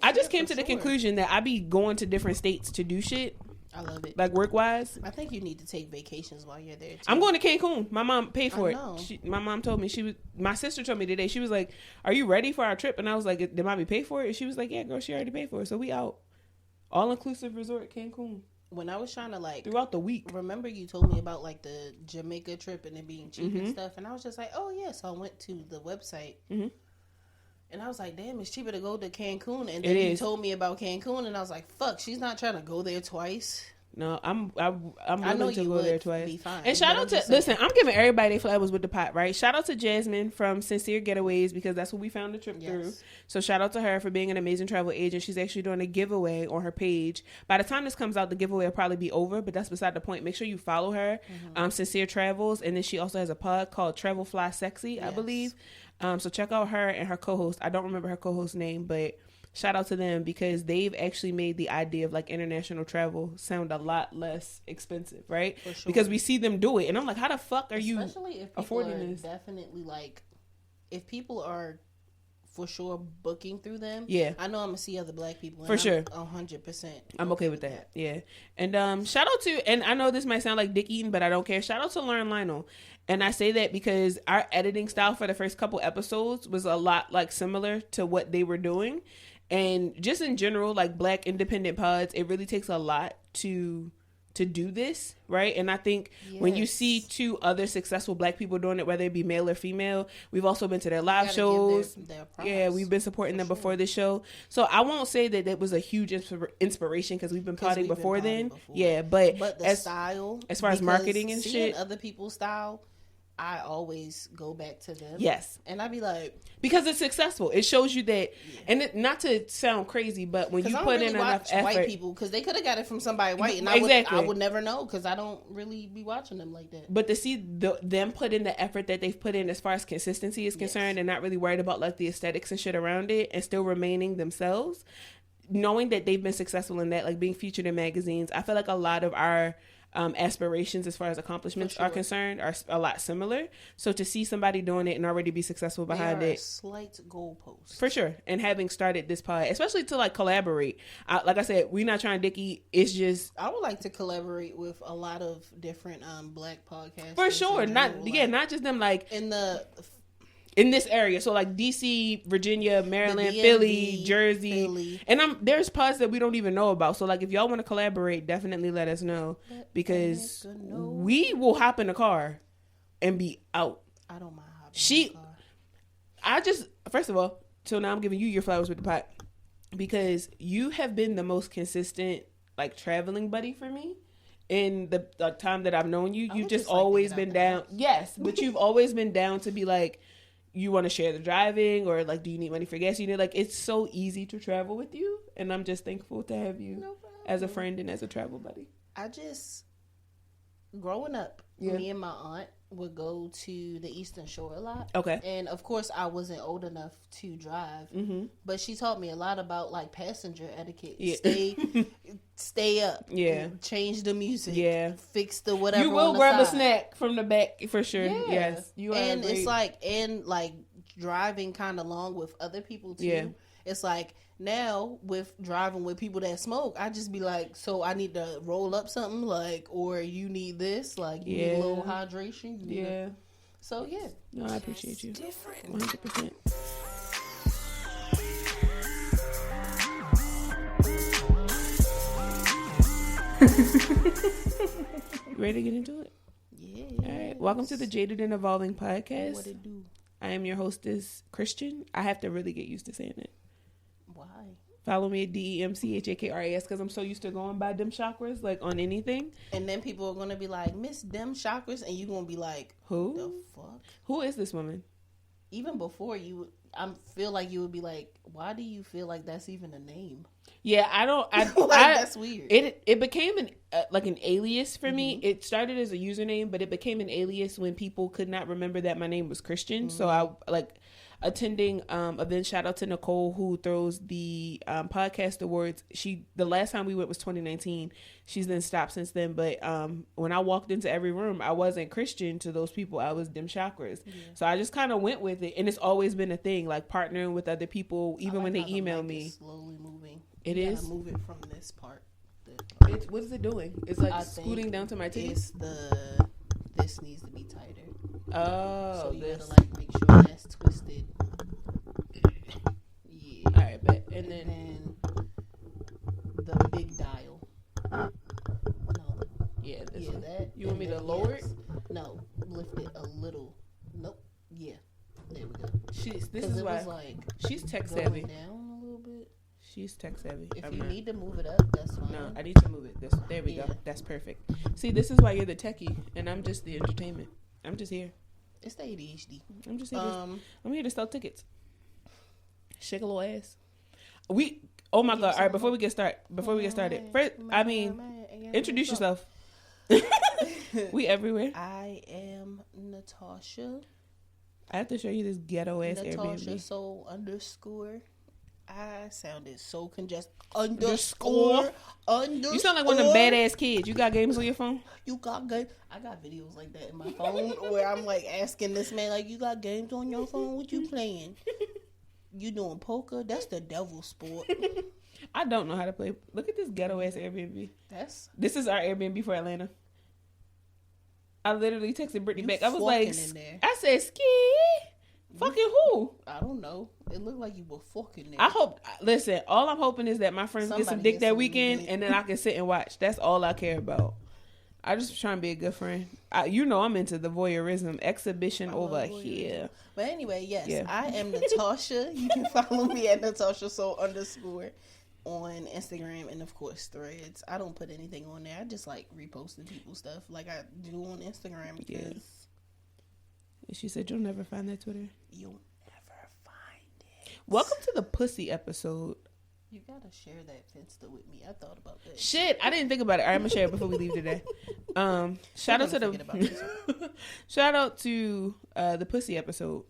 I just came to the conclusion that I be going to different states to do shit. I love it. Like work wise. I think you need to take vacations while you're there too. I'm going to Cancun. My mom paid for it. My mom told me my sister told me today, she was like, "Are you ready for our trip?" And I was like, "Did mommy pay for it?" And she was like, "Yeah, girl, she already paid for it." So we out. All inclusive resort Cancun. When I was trying to like throughout the week. Remember you told me about like the Jamaica trip and it being cheap and stuff, and I was just like, "Oh yeah." So I went to the website. And I was like, damn, it's cheaper to go to Cancun. And then you told me about Cancun, and I was like, fuck, she's not trying to go there twice. No, I'm willing to go there twice. Be fine, and shout out to listen, I'm giving everybody their flowers with the pot, right? Shout out to Jasmine from Sincere Getaways because that's what we found the trip through. So shout out to her for being an amazing travel agent. She's actually doing a giveaway on her page. By the time this comes out, the giveaway will probably be over, but that's beside the point. Make sure you follow her, Sincere Travels, and then she also has a pod called Travel Fly Sexy, I believe. So check out her and her co-host. I don't remember her co-host name, but shout out to them because they've actually made the idea of like international travel sound a lot less expensive, right? For sure. Because we see them do it, and I'm like, how the fuck are you affording this? Definitely, like, if people are for sure booking through them, I know I'm gonna see other black people. For sure, 100%. I'm okay with that. Yeah, and shout out to, and I know this might sound like dick eating, but I don't care. Shout out to Lauren Lionel. And I say that because our editing style for the first couple episodes was a lot like similar to what they were doing. And just in general, like black independent pods, it really takes a lot to do this, right? And I think when you see two other successful black people doing it, whether it be male or female, we've also been to their live shows. Their we've been supporting them before this show. So I won't say that it was a huge inspiration because we've been podding before then. Yeah, but the style, as far as marketing and shit, other people's style, I always go back to them. Yes. And I be like, because it's successful. It shows you that, and not to sound crazy, but when you put in enough effort, white people, because they could have got it from somebody white, and I would never know because I don't really be watching them like that. But to see them put in the effort that they've put in as far as consistency is concerned, and not really worried about like the aesthetics and shit around it, and still remaining themselves, knowing that they've been successful in that, like being featured in magazines, I feel like a lot of our aspirations as far as accomplishments are concerned are a lot similar. So to see somebody doing it and already be successful behind it, a slight goalpost for sure. And having started this pod, especially to like collaborate, like I said, we're not trying to dicky. It's just I would like to collaborate with a lot of different black podcasts for sure. Not just them like in this area, so like DC, Virginia, Maryland, DMV, Philly, Jersey, and there's pods that we don't even know about. So like, if y'all want to collaborate, definitely let us know because we will hop in the car and be out. I don't mind hopping in the car. First of all, so now I'm giving you your flowers with the pot because you have been the most consistent like traveling buddy for me. In the time that I've known you, you've just always been down. Yes, but you've always been down to be like, you want to share the driving, or like, do you need money for gas? You know, like, it's so easy to travel with you, and I'm just thankful to have you as a friend and as a travel buddy. I just, growing up, me and my aunt would go to the Eastern Shore a lot. Okay. And of course, I wasn't old enough to drive, but she taught me a lot about like passenger etiquette. Yeah. Stay up. Yeah. Change the music. Yeah. Fix the whatever. You will grab a snack from the back for sure. Yeah. Yes. You are. And it's like, driving kind of long with other people too. Yeah. It's like now with driving with people that smoke, I just be like, so I need to roll up something, like, or you need this, like, you need a little hydration. So yeah. No, I appreciate you. Different. 100%. You ready to get into it? Yeah. All right. Welcome to the Jaded and Evolving podcast. What it do? I am your hostess, Christian. I have to really get used to saying it. Why? Follow me at DEMCHAKRAS because I'm so used to going by them chakras, like on anything. And then people are going to be like, Miss Dem Chakras, and you're going to be like, who? The fuck? Who is this woman? Even before you, I feel like you would be like, why do you feel like that's even a name? Yeah, I don't. That's weird. It became an alias for me. It started as a username, but it became an alias when people could not remember that my name was Christian. So attending events. Shout out to Nicole who throws the podcast awards. The last time we went was 2019. She's then stopped since then. But when I walked into every room, I wasn't Christian to those people. I was dim chakras. Yeah. So I just kind of went with it, and it's always been a thing, like partnering with other people, even when they email me. Slowly moving. It is. Move it from this part. What is it doing? It's like scooting down to my titties. This needs to be tighter. Oh, so you gotta like make sure that's twisted. Yeah. All right, bet. And then the big dial. No. Yeah. Yeah, that. You want me to lower it? No, lift it a little. Nope. Yeah. There we go. This is why like she's tech savvy. Down a little bit. She's tech savvy. If you need to move it up, that's fine. No, I need to move it. There we go. That's perfect. See, this is why you're the techie, and I'm just the entertainment. I'm just here. It's the ADHD. I'm just here. I'm here to sell tickets. Shake a little ass. Oh my god! All right, before we get started, first, introduce yourself. We everywhere. I am Natasha. I have to show you this ghetto ass Airbnb. Natasha Soul _. I sounded so congested. Underscore. You sound like one of them badass kids. You got games on your phone? You got games? I got videos like that in my phone where I'm like asking this man, like, you got games on your phone? What you playing? You doing poker? That's the devil sport. I don't know how to play. Look at this ghetto ass Airbnb. This is our Airbnb for Atlanta. I literally texted Brittany back. I was like, I said, ski. Fucking who? I don't know. It looked like you were fucking there. Listen, all I'm hoping is that my friends get some dick that weekend and then I can sit and watch. That's all I care about. I just trying to be a good friend. I'm into the voyeurism exhibition over here. But anyway, yes, yeah. I am Natasha. You can follow me at Natasha Soul _ on Instagram and of course Threads. I don't put anything on there. I just like reposting people's stuff like I do on Instagram because... Yeah. She said you'll never find that Twitter. You'll never find it. Welcome to the pussy episode. You gotta share that Finsta with me. I thought about that. Shit, I didn't think about it. All right, I'm gonna share it before we leave today. Shout out to the pussy episode.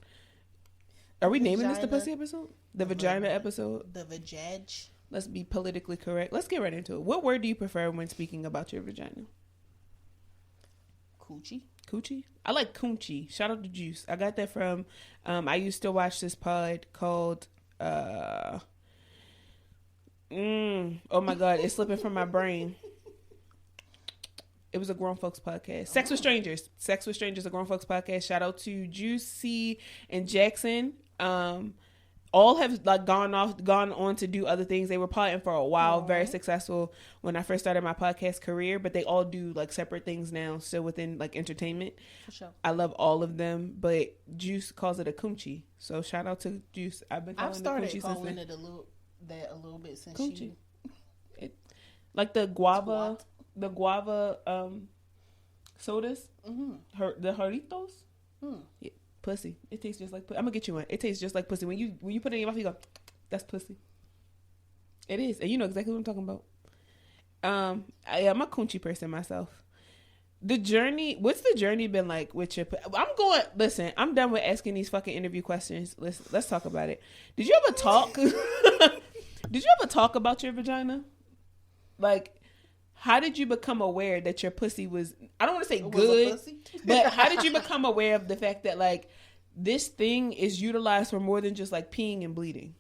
Are we naming this the pussy episode? The vagina episode? The vajaj. Let's be politically correct. Let's get right into it. What word do you prefer when speaking about your vagina? Coochie. Coochie? I like coochie. Shout out to Juice. I got that from, I used to watch this pod called, oh my God, it's slipping from my brain. It was a grown folks podcast. Sex with Strangers. Sex with Strangers, a grown folks podcast. Shout out to Juicy and Jackson. All have like gone on to do other things. They were potting for a while, very successful when I first started my podcast career, but they all do like separate things now, still within like entertainment. For sure. I love all of them, but Juice calls it a coochie. So shout out to Juice. I've started calling it a little bit since coochie. Like the guava sodas, the Jarritos. Yeah. Pussy. It tastes just like pussy. I'm gonna get you one. It tastes just like pussy. When you put it in your mouth, you go, that's pussy. It is. And you know exactly what I'm talking about. I'm a coochie person myself. What's the journey been like with your... Listen, I'm done with asking these fucking interview questions. Let's talk about it. Did you ever talk? Did you ever talk about your vagina? Like... How did you become aware that your pussy was, I don't want to say good, but how did you become aware of the fact that like this thing is utilized for more than just like peeing and bleeding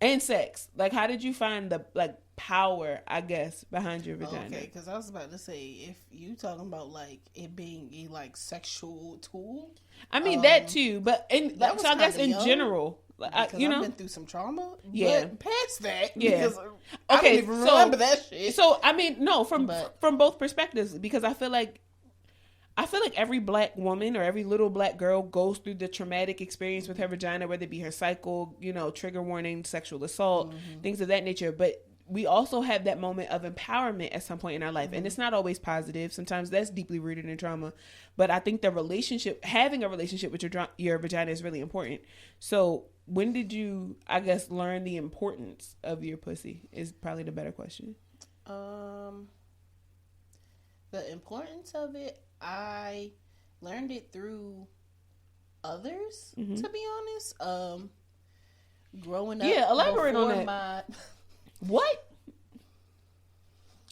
and sex? Like how did you find the like power, I guess, behind your vagina? Okay, because I was about to say, if you talking about like it being a like sexual tool. I mean that too, but I guess in general. I've been through some trauma. Yeah. But past that. Yeah. I don't even remember that shit. So I mean, no, from both perspectives, because I feel like every black woman or every little black girl goes through the traumatic experience with her vagina, whether it be her cycle, trigger warning, sexual assault, things of that nature. But we also have that moment of empowerment at some point in our life. And it's not always positive. Sometimes that's deeply rooted in trauma. But I think having a relationship with your vagina is really important. So when did you, I guess, learn the importance of your pussy is probably the better question. The importance of it, I learned it through others, to be honest. Growing up, elaborate on that. What?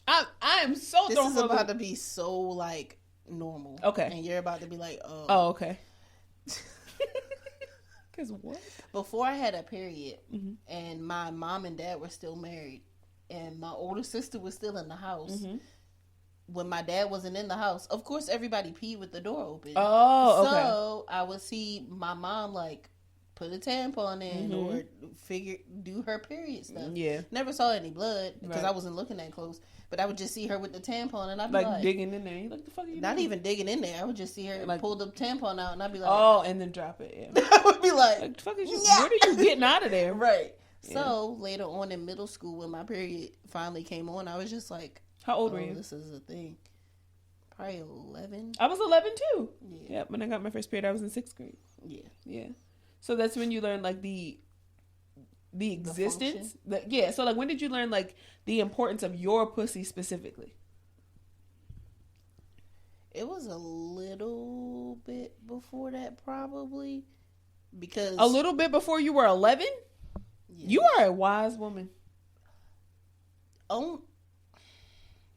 I am so. This is about to be so like normal. Okay, and you're about to be like, oh, okay. Because what? Before I had a period, and my mom and dad were still married, and my older sister was still in the house. When my dad wasn't in the house, of course, everybody peed with the door open. Oh, okay. So I would see my mom like put a tampon in or do her period stuff. Yeah. Never saw any blood because I wasn't looking that close. But I would just see her with the tampon, and I'd be like digging in there. You like, the fuck are you not doing? even digging in there. I would just see her like pull the tampon out, and I'd be like, oh, and then drop it. Yeah. I would be like the fuck is you? Yeah. Where are you getting out of there? Right. Yeah. So later on in middle school, when my period finally came on, I was just like, how old were you? This is a thing. Probably 11. I was 11 too. Yeah. Yep. When I got my first period, I was in 6th grade. Yeah. Yeah. So that's when you learn like the existence. So like when did you learn like the importance of your pussy specifically? It was a little bit before that, probably, because a little bit before you were 11. Yeah. You are a wise woman.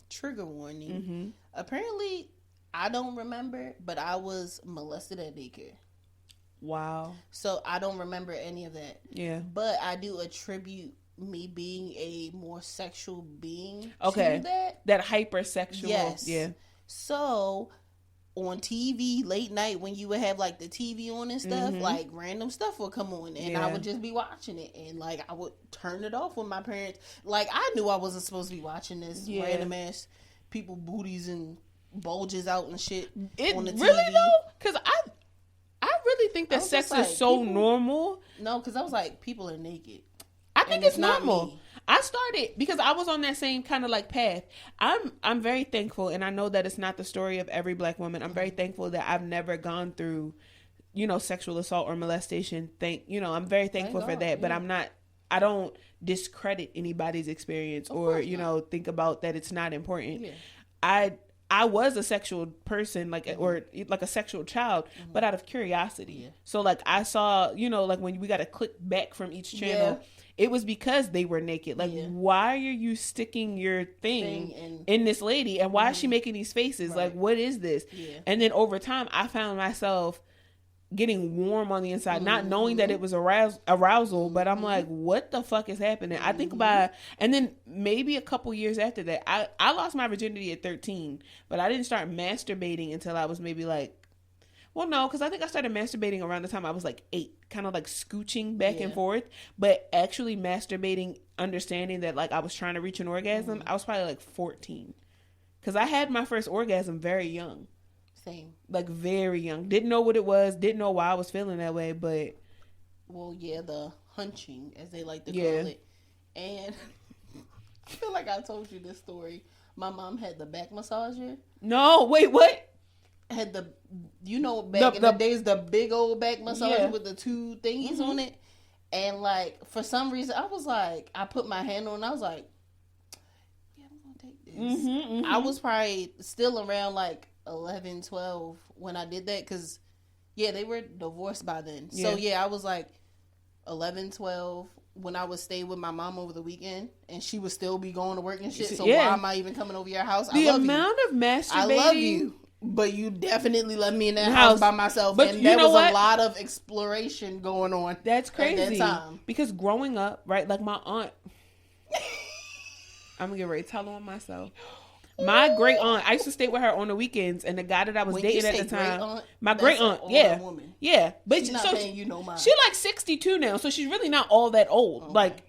Trigger warning. Apparently, I don't remember, but I was molested at daycare. Wow. So I don't remember any of that. Yeah. But I do attribute me being a more sexual being to that. That hypersexual. Yes. Yeah. So on TV late night when you would have like the TV on and stuff, like random stuff would come on and I would just be watching it and like I would turn it off when my parents, like I knew I wasn't supposed to be watching this random ass people booties and bulges out and shit on the TV. Really though? Because I really think that sex is so normal. No, because I was like, people are naked. I think it's normal. I started because I was on that same kind of like path. I'm very thankful, and I know that it's not the story of every black woman. I'm very thankful that I've never gone through, sexual assault or molestation. I'm very thankful for that. But I don't discredit anybody's experience or think about that it's not important. Yeah. I was a sexual person, or like a sexual child, but out of curiosity. Yeah. So like I saw, like when we got to click back from each channel, it was because they were naked. Like, why are you sticking your thing in this lady? And why is she making these faces? Right. Like, what is this? Yeah. And then over time, I found myself getting warm on the inside, not knowing that it was arousal, but I'm like, what the fuck is happening? I think and then maybe a couple years after that, I lost my virginity at 13, but I didn't start masturbating until I was maybe like, well, no, because I think I started masturbating around the time I was like 8, kind of like scooching back and forth, but actually masturbating, understanding that like I was trying to reach an orgasm, I was probably like 14, because I had my first orgasm very young. Same. Like very young. Didn't know what it was. Didn't know why I was feeling that way, but... Well, yeah, the hunching, as they like to call it. And I feel like I told you this story. My mom had the back massager. No, wait, what? Had the, back in the days, the big old back massager with the 2 thingies on it. And like, for some reason, I was like, I put my hand on and I was like, yeah, I'm going to take this. I was probably still around like 11, 12 when I did that, because they were divorced by then. So I was like 11, 12 when I would stay with my mom over the weekend, and she would still be going to work and shit. So why am I even coming over your house? The amount of masturbating, I love you, but you definitely left me in that house by myself. But and there was a lot of exploration going on. That's crazy. At that time. Because growing up, right, like my aunt, I'm gonna get ready to tell on myself. My great aunt, I used to stay with her on the weekends, and the guy that I was dating at the time, my great aunt, yeah, but she's not paying you no mind. She like 62 now, so she's really not all that old, like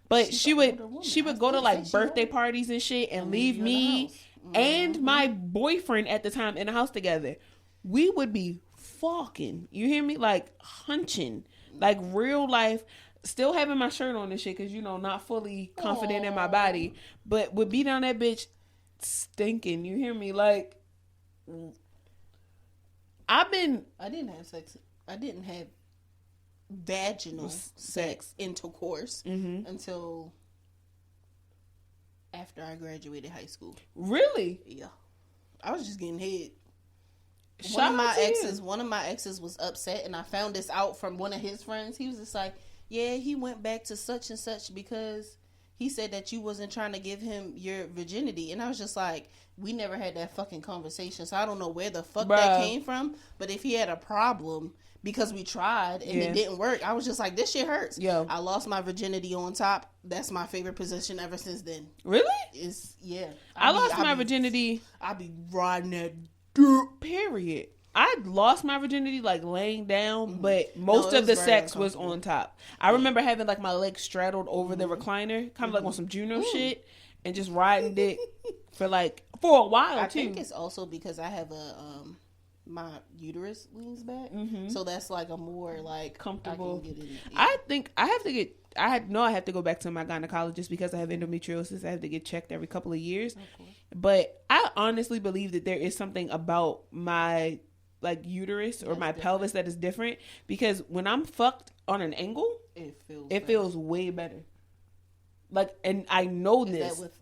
But she would go to like birthday parties and shit, and leave me and my boyfriend at the time in the house together. We would be fucking, you hear me, like hunching, like real life. Still having my shirt on and shit, because not fully confident in my body, but would be down that bitch. Stinking, you hear me? Like, I didn't have sex. I didn't have vaginal sex intercourse until after I graduated high school. Really? Yeah. I was just getting head. One of my exes was upset, and I found this out from one of his friends. He was just like, yeah, he went back to such and such because he said that you wasn't trying to give him your virginity. And I was just like, we never had that fucking conversation, so I don't know where the fuck that came from. But if he had a problem because we tried and it didn't work, I was just like, this shit hurts. Yo, I lost my virginity on top. That's my favorite position ever since then. Really? I lost my virginity. I be riding that dirt. Period. I lost my virginity like laying down, but most of the sex was on top. I remember having like my legs straddled over the recliner, kind of like on some Juno shit, and just riding dick for a while. I think it's also because I have my uterus leans back, so that's like a more like comfortable. I can get in it. I think I have to get. I have to go back to my gynecologist because I have endometriosis. I have to get checked every couple of years. But I honestly believe that there is something about my uterus or my pelvis that is different, because when I'm fucked on an angle, it feels way better. And I know is this. That with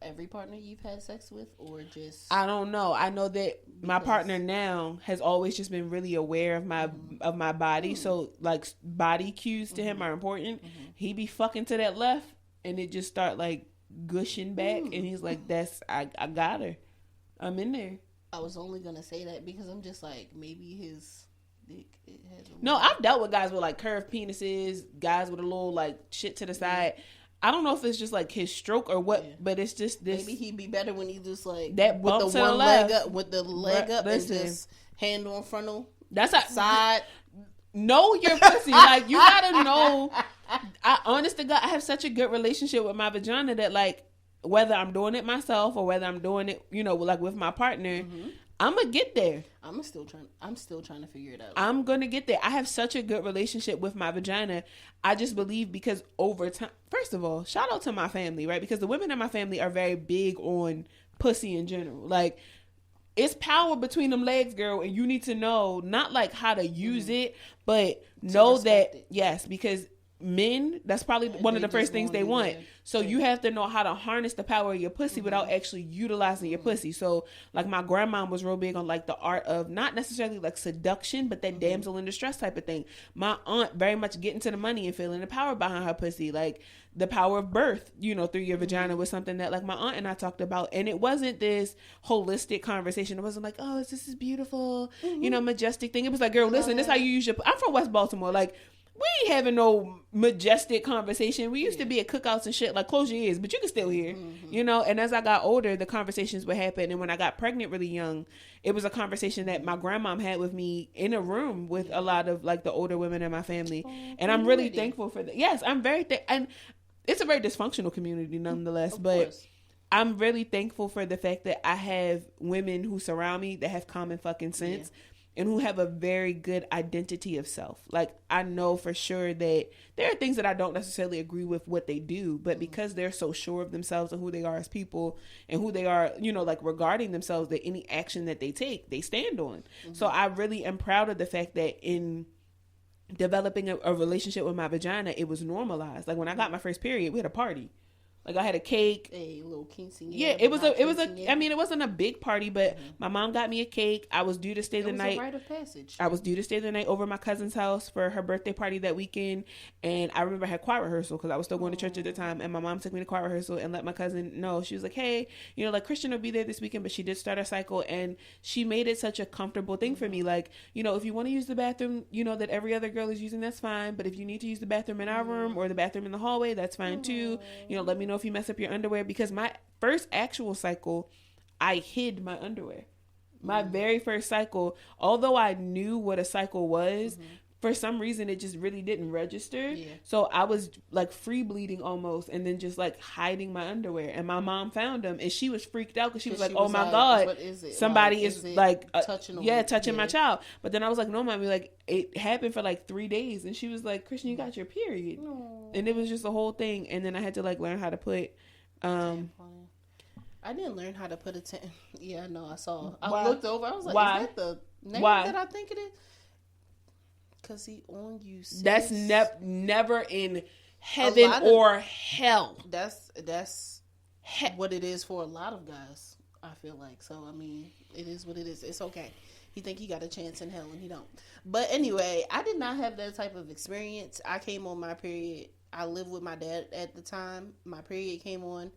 every partner you've had sex with, or just? I don't know. I know that my partner now has always just been really aware of my body. So body cues to him are important. He be fucking to that left, and it just start gushing back, and he's like, I got her. I'm in there. I was only gonna say that because I'm just like, maybe his dick has No, I've dealt with guys with curved penises, guys with a little shit to the side. I don't know if it's just his stroke or what, but it's just this. Maybe he'd be better when he just that bump with the one leg up, with the leg up, and just hand on frontal. That's a side. Know your pussy. You gotta know. Honest to God, I have such a good relationship with my vagina that whether I'm doing it myself or whether I'm doing it, with my partner, I'm gonna get there. I'm still trying to figure it out. I'm gonna get there. I have such a good relationship with my vagina. I just believe because over time, first of all, shout out to my family, right? Because the women in my family are very big on pussy in general. It's power between them legs, girl, and you need to know not how to use it, but know that yes, because men, that's probably one of the first things they want. So you have to know how to harness the power of your pussy without actually utilizing your pussy. So my grandma was real big on the art of not necessarily seduction, but that damsel in distress type of thing. My aunt very much getting to the money and feeling the power behind her pussy, the power of birth, through your vagina was something that my aunt and I talked about. And it wasn't this holistic conversation. It wasn't oh, this is beautiful, majestic thing. It was girl, listen, this is how you use your, I'm from West Baltimore. We ain't having no majestic conversation. We used to be at cookouts and shit, close your ears, but you can still hear, and as I got older, the conversations would happen. And when I got pregnant really young, it was a conversation that my grandmom had with me in a room with a lot of the older women in my family. And I'm really thankful for that. Yes, I'm very, and it's a very dysfunctional community nonetheless, but I'm really thankful for the fact that I have women who surround me that have common fucking sense. And who have a very good identity of self. I know for sure that there are things that I don't necessarily agree with what they do, but because they're so sure of themselves and who they are as people and who they are, regarding themselves, that any action that they take, they stand on. So I really am proud of the fact that in developing a relationship with my vagina, it was normalized. When I got my first period, we had a party. I had a cake, a little quinceañera. Yeah, it was a. I mean, it wasn't a big party, but my mom got me a cake. I was due to stay the night. It was a rite of passage. I was due to stay the night over at my cousin's house for her birthday party that weekend, and I remember I had choir rehearsal because I was still going to church at the time. And my mom took me to choir rehearsal and let my cousin know. She was like, "Hey, Christian will be there this weekend, but she did start her cycle, and she made it such a comfortable thing for me. If you want to use the bathroom, that every other girl is using, that's fine. But if you need to use the bathroom in our room or the bathroom in the hallway, that's fine too. Let me know if you mess up your underwear." Because my first actual cycle, I hid my underwear. My very first cycle, although I knew what a cycle was, for some reason it just really didn't register. Yeah. So I was free bleeding almost, and then just hiding my underwear. And my mom found them, and she was freaked out because she was like, "Oh my God, what is it? Somebody is touching my child." But then I was like, "No, mommy, it happened for 3 days." And she was like, "Christian, you got your period." Aww. And it was just a whole thing. And then I had to learn how to put. I didn't learn how to put a Yeah, no, I saw. I looked over. I was like, "Why? Is that the name that I think it is?" Because he on you. Sis. That's never in heaven or hell. That's what it is for a lot of guys. I feel like. So I mean, it is what it is. It's okay. He think he got a chance in hell and he don't. But anyway, I did not have that type of experience. I came on my period. I lived with my dad at the time. My period came on.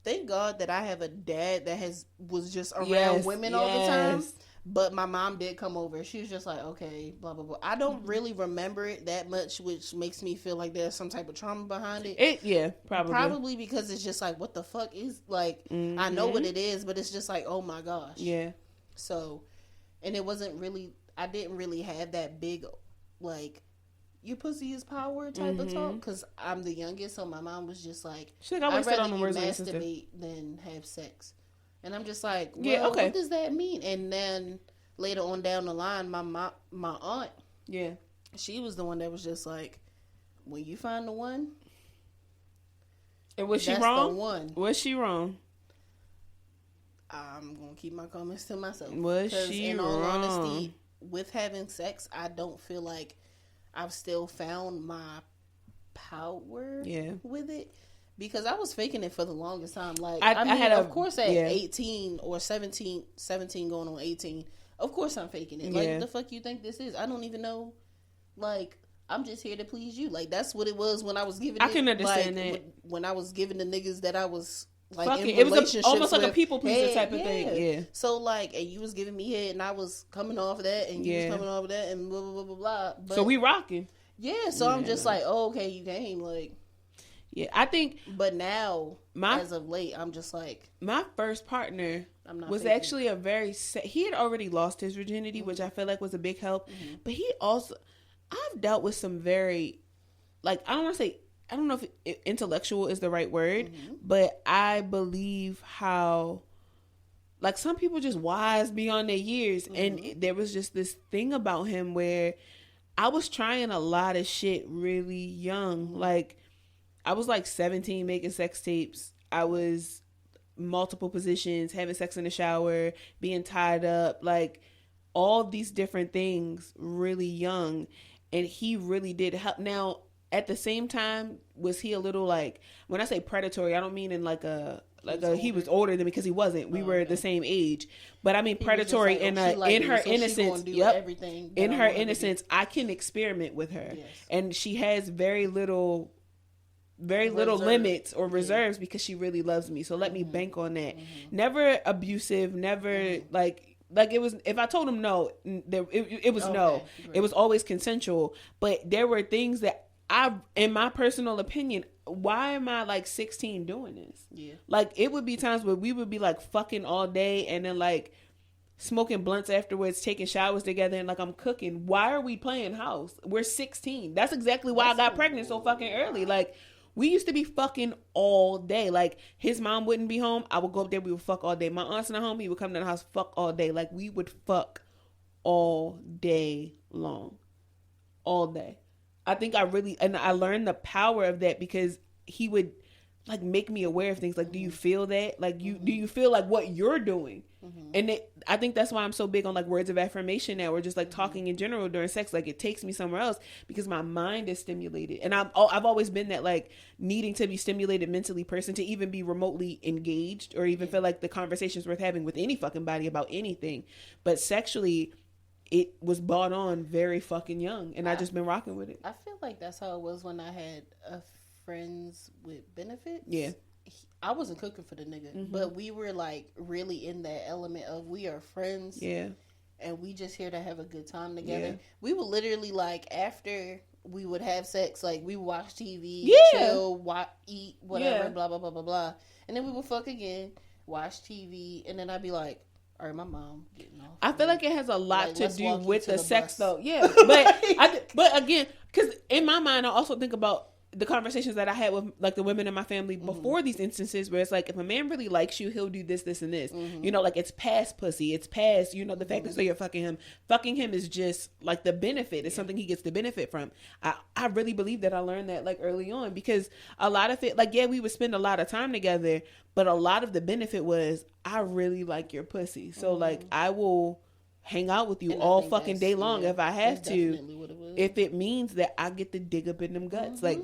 Thank God that I have a dad that was just around women all the time. But my mom did come over. She was just like, okay, blah, blah, blah. I don't really remember it that much, which makes me feel like there's some type of trauma behind it. Probably. Probably because it's just like, what the fuck is, like, I know what it is, but it's just like, oh my gosh. Yeah. So, and it wasn't really, I didn't really have that big, like, your pussy is power type of talk, because I'm the youngest, so my mom was just like, I'd rather you masturbate than have sex. And I'm just like, well, what does that mean? And then later on down the line, my aunt, she was the one that was just like, when you find the one, and was she wrong? Was she wrong? I'm gonna keep my comments to myself. Was she in wrong? all honesty, with having sex, I don't feel like I've still found my power with it. Because I was faking it for the longest time. Like, I mean, of course, at 18 or 17 going on 18, of course I'm faking it. Like, the fuck you think this is? I don't even know. Like, I'm just here to please you. Like, that's what it was when I was giving I can understand that. When I was giving the niggas that I was, like, fucking, in relationships it was almost with, like a people pleaser type of thing. Yeah. So, like, and you was giving me head, and I was coming off of that, and you was coming off of that, and blah, blah, blah, blah, blah. But, so we rocking. Yeah, so I'm just like, oh, okay, you came, like... Yeah, I think... But now, as of late, I'm just like... My first partner was actually a very... He had already lost his virginity, which I feel like was a big help. But he also... I've dealt with some very... Like, I don't want to say... I don't know if intellectual is the right word, but I believe how... Like, some people just wise beyond their years. And there was just this thing about him where I was trying a lot of shit really young. Like... I was like 17 making sex tapes. I was multiple positions, having sex in the shower, being tied up, like all these different things really young. And he really did help. Now, at the same time, was he a little like, when I say predatory, I don't mean in like a he was older than me, because he wasn't. We were the same age. But I mean predatory in her innocence. In her innocence, I can experiment with her. Yes. And she has very little limits or reserves because she really loves me. So let me bank on that. Never abusive, never like it was, if I told him no, it was no. Great. It was always consensual. But there were things that in my personal opinion, why am I like 16 doing this? Yeah. Like, it would be times where we would be like fucking all day and then like smoking blunts afterwards, taking showers together, and like I'm cooking. Why are we playing house? We're 16. That's exactly why I got pregnant so fucking early. Like, we used to be fucking all day. Like, his mom wouldn't be home. I would go up there. We would fuck all day. My aunt's not home. He would come to the house, fuck all day. Like, we would fuck all day long. All day. I think I learned the power of that because he would, like, make me aware of things. Like, do you feel that? Like, do you feel like what you're doing? And I think that's why I'm so big on, like, words of affirmation now, or just, like, talking in general during sex. Like, it takes me somewhere else because my mind is stimulated. And I've always been that, like, needing to be stimulated mentally person to even be remotely engaged or even feel like the conversation's worth having with any fucking body about anything. But sexually, it was brought on very fucking young, and I just been rocking with it. I feel like that's how it was when I had friends with benefits. Yeah. I wasn't cooking for the nigga, but we were like really in that element of we are friends. Yeah. And we just here to have a good time together. Yeah. We would literally, like, after we would have sex, like, we would watch TV, chill, eat, whatever, blah, blah, blah, blah, blah. And then we would fuck again, watch TV, and then I'd be like, all right, my mom getting off. I feel like it has a lot to do with the sex, though. Yeah. But again, because in my mind, I also think about the conversations that I had with, like, the women in my family before these instances where it's like, if a man really likes you, he'll do this, this, and this. You know, like, it's past pussy. It's past, you know, the fact that you're fucking him. Fucking him is just, like, the benefit. It's something he gets the benefit from. I really believe that I learned that, like, early on, because a lot of it, like, yeah, we would spend a lot of time together, but a lot of the benefit was, I really like your pussy. So, like, I will hang out with you all fucking day long if I have to, if it means that I get to dig up in them guts. Like,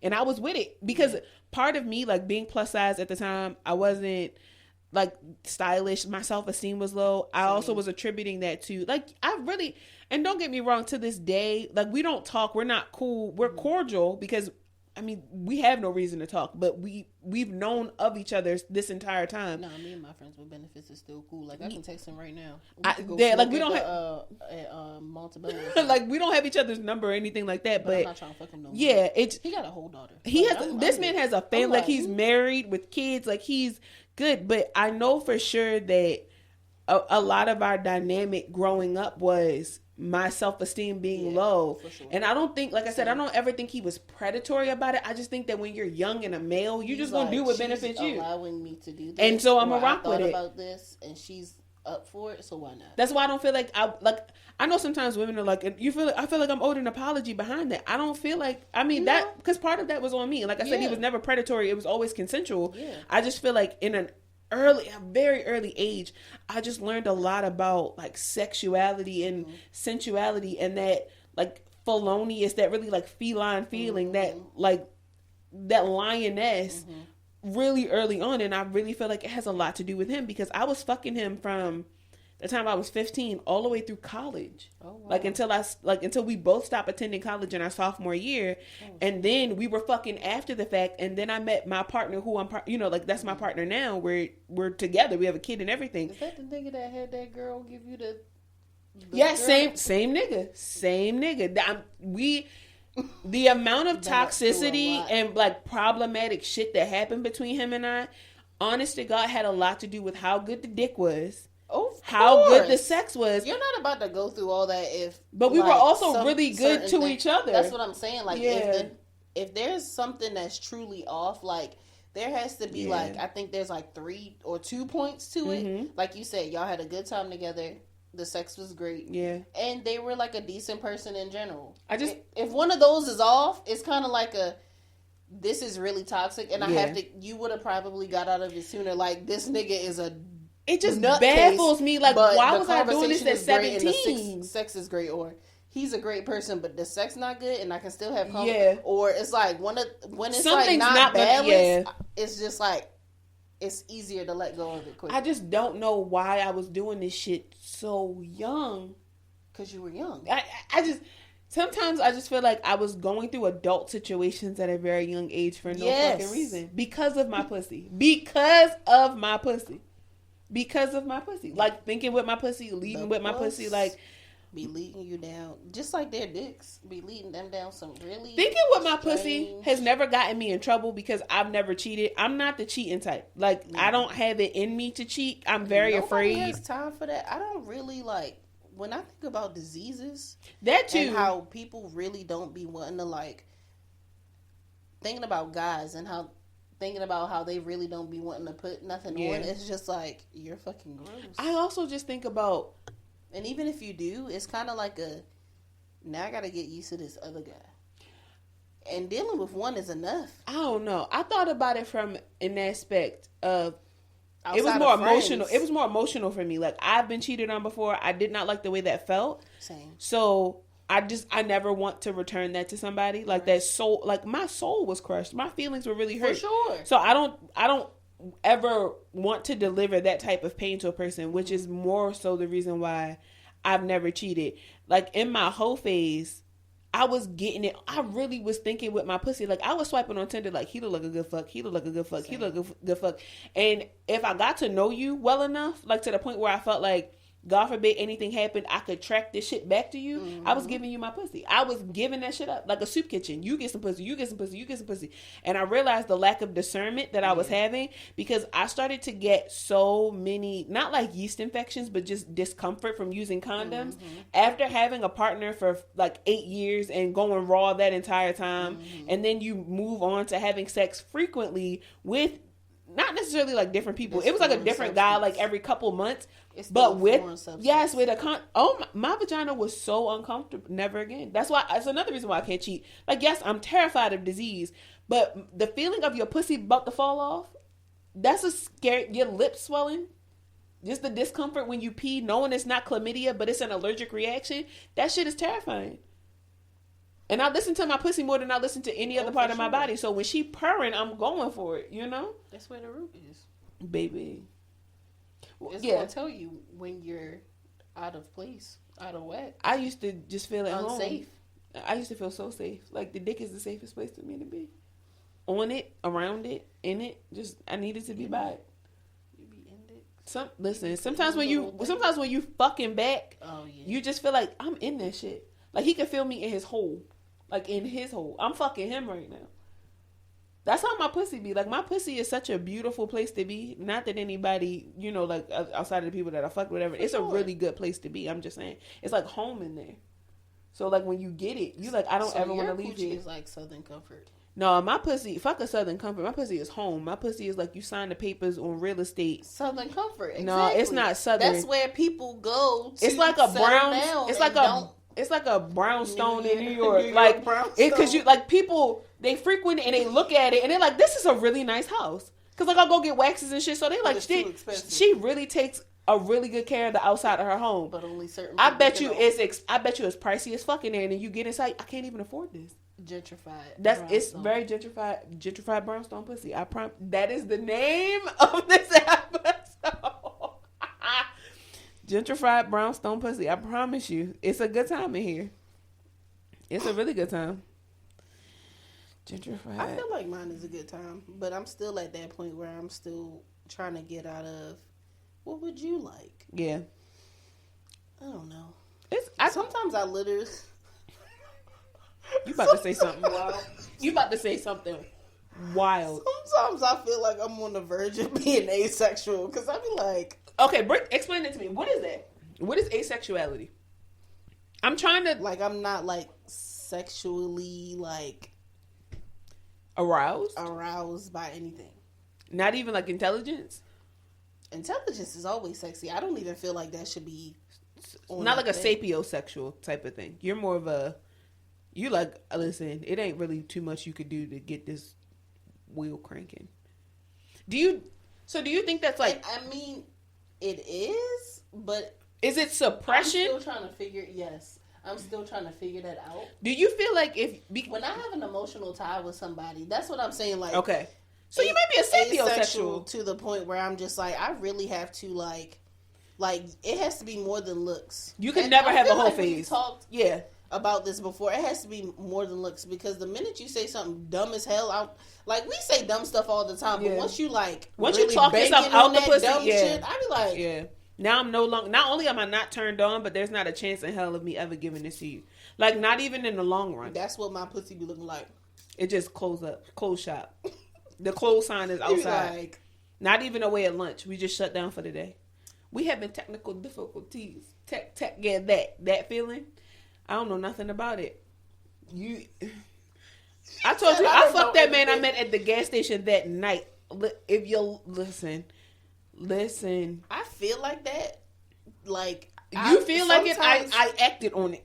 and I was with it because part of me, like, being plus size at the time, I wasn't like stylish. My self-esteem was low. I also was attributing that to like, and don't get me wrong, to this day, like we don't talk. We're not cool. We're cordial because, I mean, we have no reason to talk, but we've known of each other this entire time. No, me and my friends with benefits is still cool. Like I can text him right now. We don't have Montebello. Like we don't have each other's number or anything like that. But I'm not trying to fuck him no more. Yeah, he got a whole daughter. He has. This man has a family. Like he's married with kids. Like he's good. But I know for sure that a lot of our dynamic growing up was my self-esteem being low. Sure. And I don't think, like I said, I don't ever think he was predatory about it. I just think that when you're young and a male, you're just going to do what benefits you. Allowing me to do this. And so I'm going to rock with it. About this and she's up for it, so why not? That's why I don't feel like I know sometimes women are like, I feel like I'm owed an apology behind that. I don't feel like, I mean, that, because part of that was on me. Like I said, he was never predatory. It was always consensual. Yeah. I just feel like in a very early age, I just learned a lot about like sexuality and sensuality and that like felonious, that really like feline feeling, that like that lioness really early on. And I really feel like it has a lot to do with him because I was fucking him from the time I was 15 all the way through college. Oh, wow. Until we both stopped attending college in our sophomore year. And then we were fucking after the fact. And then I met my partner who that's my partner now. We're together. We have a kid and everything. Is that the nigga that had that girl give you the yeah, girl? Same nigga. The amount of toxicity and like problematic shit that happened between him and I, honest to God, had a lot to do with how good the dick was. How good the sex was. You're not about to go through all that but we were also really good to each other. That's what I'm saying. Like if there's something that's truly off, like there has to be like, I think there's like 3 or 2 points to it. Like you said, y'all had a good time together. The sex was great. Yeah. And they were like a decent person in general. If one of those is off, it's kind of like this is really toxic and you would have probably got out of it sooner. Like this nigga is it just baffles me. Like, why was I doing this at 17? Sex is great, or he's a great person, but the sex not good, and I can still have conflict. Yeah. Or it's like when it's like not balanced, it's just like it's easier to let go of it quick. I just don't know why I was doing this shit so young. Because you were young. Sometimes I just feel like I was going through adult situations at a very young age for no fucking reason. Because of my pussy. Like thinking with my pussy, leading with my pussy, like be leading you down, just like their dicks be leading them down some really. Thinking with my pussy has never gotten me in trouble because I've never cheated. I'm not the cheating type. Like I don't have it in me to cheat. I'm very afraid. Nobody has time for that. I don't really like when I think about diseases. That too, and how people really don't be wanting to like thinking about guys and how. Thinking about how they really don't be wanting to put nothing on. It's just like, you're fucking gross. I also just think about... And even if you do, it's kind of like now I got to get used to this other guy. And dealing with one is enough. I don't know. I thought about it from an aspect of... It was more emotional. It was more emotional for me. Like, I've been cheated on before. I did not like the way that felt. Same. So... I never want to return that to somebody. Like that soul, like my soul was crushed. My feelings were really hurt. For sure. So I don't ever want to deliver that type of pain to a person, which is more so the reason why I've never cheated. Like in my hoe phase, I was getting it. I really was thinking with my pussy. Like I was swiping on Tinder like, he look like a good fuck. He look like a good fuck. He look like a good fuck. And if I got to know you well enough, like to the point where I felt like, God forbid anything happened, I could track this shit back to you. Mm-hmm. I was giving you my pussy. I was giving that shit up like a soup kitchen. You get some pussy, you get some pussy, you get some pussy. And I realized the lack of discernment that I was having because I started to get so many, not like yeast infections, but just discomfort from using condoms. Mm-hmm. After having a partner for like 8 years and going raw that entire time. Mm-hmm. And then you move on to having sex frequently with not necessarily like different people. It was like a different guy like every couple months. But with my vagina was so uncomfortable. Never again. That's another reason why I can't cheat. Like, yes, I'm terrified of disease, but the feeling of your pussy about to fall off, that's a scary. Your lips swelling, just the discomfort when you pee, knowing it's not chlamydia, but it's an allergic reaction. That shit is terrifying. And I listen to my pussy more than I listen to any other part of my body. So when she purring, I'm going for it. You know. That's where the root is, baby. It's gonna tell you when you're out of place, out of whack. I used to just feel at unsafe. Home. I used to feel so safe. Like the dick is the safest place for me to be. On it, around it, in it. Just I needed to be by it. You be in dick. Sometimes when you fucking back, you just feel like I'm in that shit. Like he can feel me in his hole. Like in his hole. I'm fucking him right now. That's how my pussy be. Like, my pussy is such a beautiful place to be. Not that anybody, like, outside of the people that I fuck, whatever. It's a really good place to be. I'm just saying. It's like home in there. So, like, when you get it, you like, I don't ever want to leave you. Your is like Southern Comfort. No, my pussy, fuck a Southern Comfort. My pussy is home. My pussy is like you sign the papers on real estate. Southern Comfort, exactly. No, it's not Southern. That's where people go to It's like a brown, it's like a brownstone in New York. Like, because you, like, people, they frequent it and they look at it and they're like, this is a really nice house. Because, like, I'll go get waxes and shit. So they like, she really takes a really good care of the outside of her home. But only certain I bet you it's pricey as fucking there. And then you get inside, I can't even afford this. Gentrified. It's very gentrified brownstone pussy. I promise. That is the name of this episode. Gentrified brownstone pussy. I promise you, it's a good time in here. It's a really good time. Gentrified. I feel like mine is a good time, but I'm still at that point where I'm still trying to get out of. What would you like? Yeah. I don't know. Sometimes I literally. You about to say something wild. You about to say something wild. Sometimes I feel like I'm on the verge of being asexual because I be like. Okay, explain it to me. What is that? What is asexuality? I'm trying to... Like, I'm not, like, sexually, like... Aroused by anything. Not even, like, intelligence? Intelligence is always sexy. I don't even feel like that should be... Not like a sapiosexual type of thing. You're more of a... You like, listen, it ain't really too much you could do to get this wheel cranking. Do you think that's, like... I mean... It is, but is it suppression? I'm still trying to figure that out. Do you feel like when I have an emotional tie with somebody, that's what I'm saying. Like, okay, so you might be a sapiosexual to the point where I'm just like, I really have to like it has to be more than looks. You can never have a whole phase. Yeah. About this before, it has to be more than looks because the minute you say something dumb as hell, like we say dumb stuff all the time, but once you really talk yourself out the pussy, shit, I be like, yeah. Now I'm no longer. Not only am I not turned on, but there's not a chance in hell of me ever giving this to you. Like not even in the long run. That's what my pussy be looking like. It just close shop. The close sign is outside. Not even away at lunch. We just shut down for the day. We having technical difficulties. That feeling. I don't know nothing about it. I told you I fucked that man I met at the gas station that night. If you listen. I feel like that. Like you feel like it. I acted on it.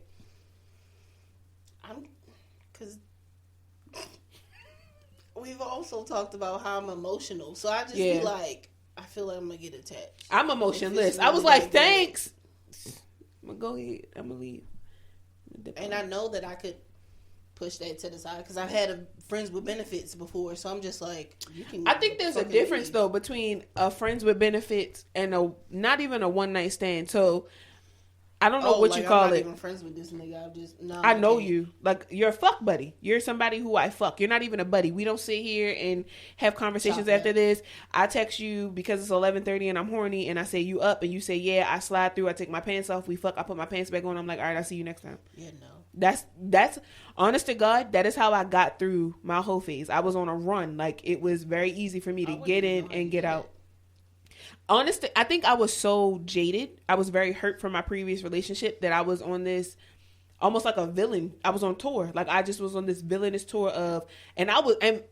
Because we've also talked about how I'm emotional, so I just be like, I feel like I'm gonna get attached. I'm emotionless. I was like, thanks. I'm gonna go ahead. I'm gonna leave. And I know that I could push that to the side because I've had friends with benefits before, so I'm just like, you can. I think there's a difference though between a friends with benefits and not even a one night stand. So I don't know what you call it. I'm not even friends with this nigga. I know you. Like you're a fuck buddy. You're somebody who I fuck. You're not even a buddy. We don't sit here and have conversations after this. I text you because it's 11:30 and I'm horny, and I say you up, and you say yeah. I slide through. I take my pants off. We fuck. I put my pants back on. I'm like, all right, I'll see you next time. Yeah, no. That's honest to God. That is how I got through my whole phase. I was on a run. Like it was very easy for me to get in and get out. Honestly, I think I was so jaded. I was very hurt from my previous relationship that I was on this almost like a villain. I was on tour. Like I just was on this villainous tour and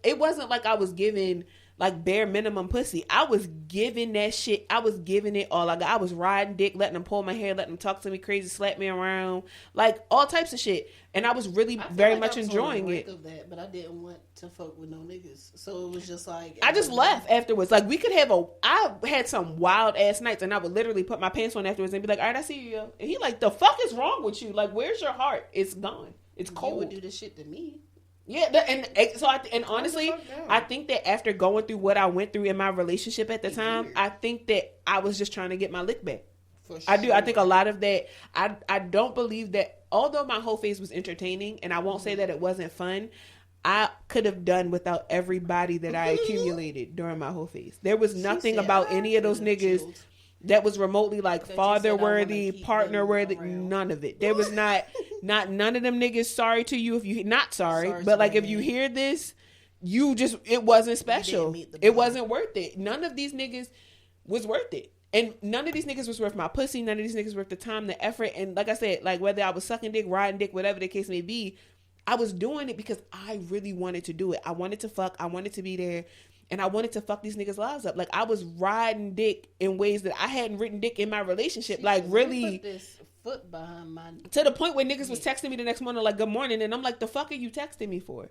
it wasn't like I was giving like bare minimum pussy. I was giving that shit. I was giving it all. Like I was riding dick, letting them pull my hair, letting them talk to me crazy, slap me around, like all types of shit. And I was really very much enjoying it. Of that, but I didn't want to fuck with no niggas, so it was just like I just left afterwards. Like we could have I had some wild ass nights, and I would literally put my pants on afterwards and be like, all right, I see you, yo. And he like, the fuck is wrong with you? Like, where's your heart? It's gone. It's cold. You would do this shit to me. Yeah, and honestly, I think that after going through what I went through in my relationship at the time, I think that I was just trying to get my lick back. For sure. I do. I think a lot of that. I don't believe that. Although my whole phase was entertaining, and I won't say that it wasn't fun, I could have done without everybody that I accumulated during my whole phase. There was nothing about any of those niggas that was remotely like father worthy, partner worthy. None of it. There was not none of them niggas sorry to you if you not sorry but like if you hear this, it wasn't special. It wasn't worth it. None of these niggas was worth it. And none of these niggas was worth my pussy. None of these niggas worth the time, the effort. And like I said, like whether I was sucking dick, riding dick, whatever the case may be, I was doing it because I really wanted to do it. I wanted to fuck. I wanted to be there. And I wanted to fuck these niggas' lives up. Like, I was riding dick in ways that I hadn't ridden dick in my relationship. Like, really. Put this foot behind my... To the point where niggas was texting me the next morning, like, good morning. And I'm like, the fuck are you texting me for?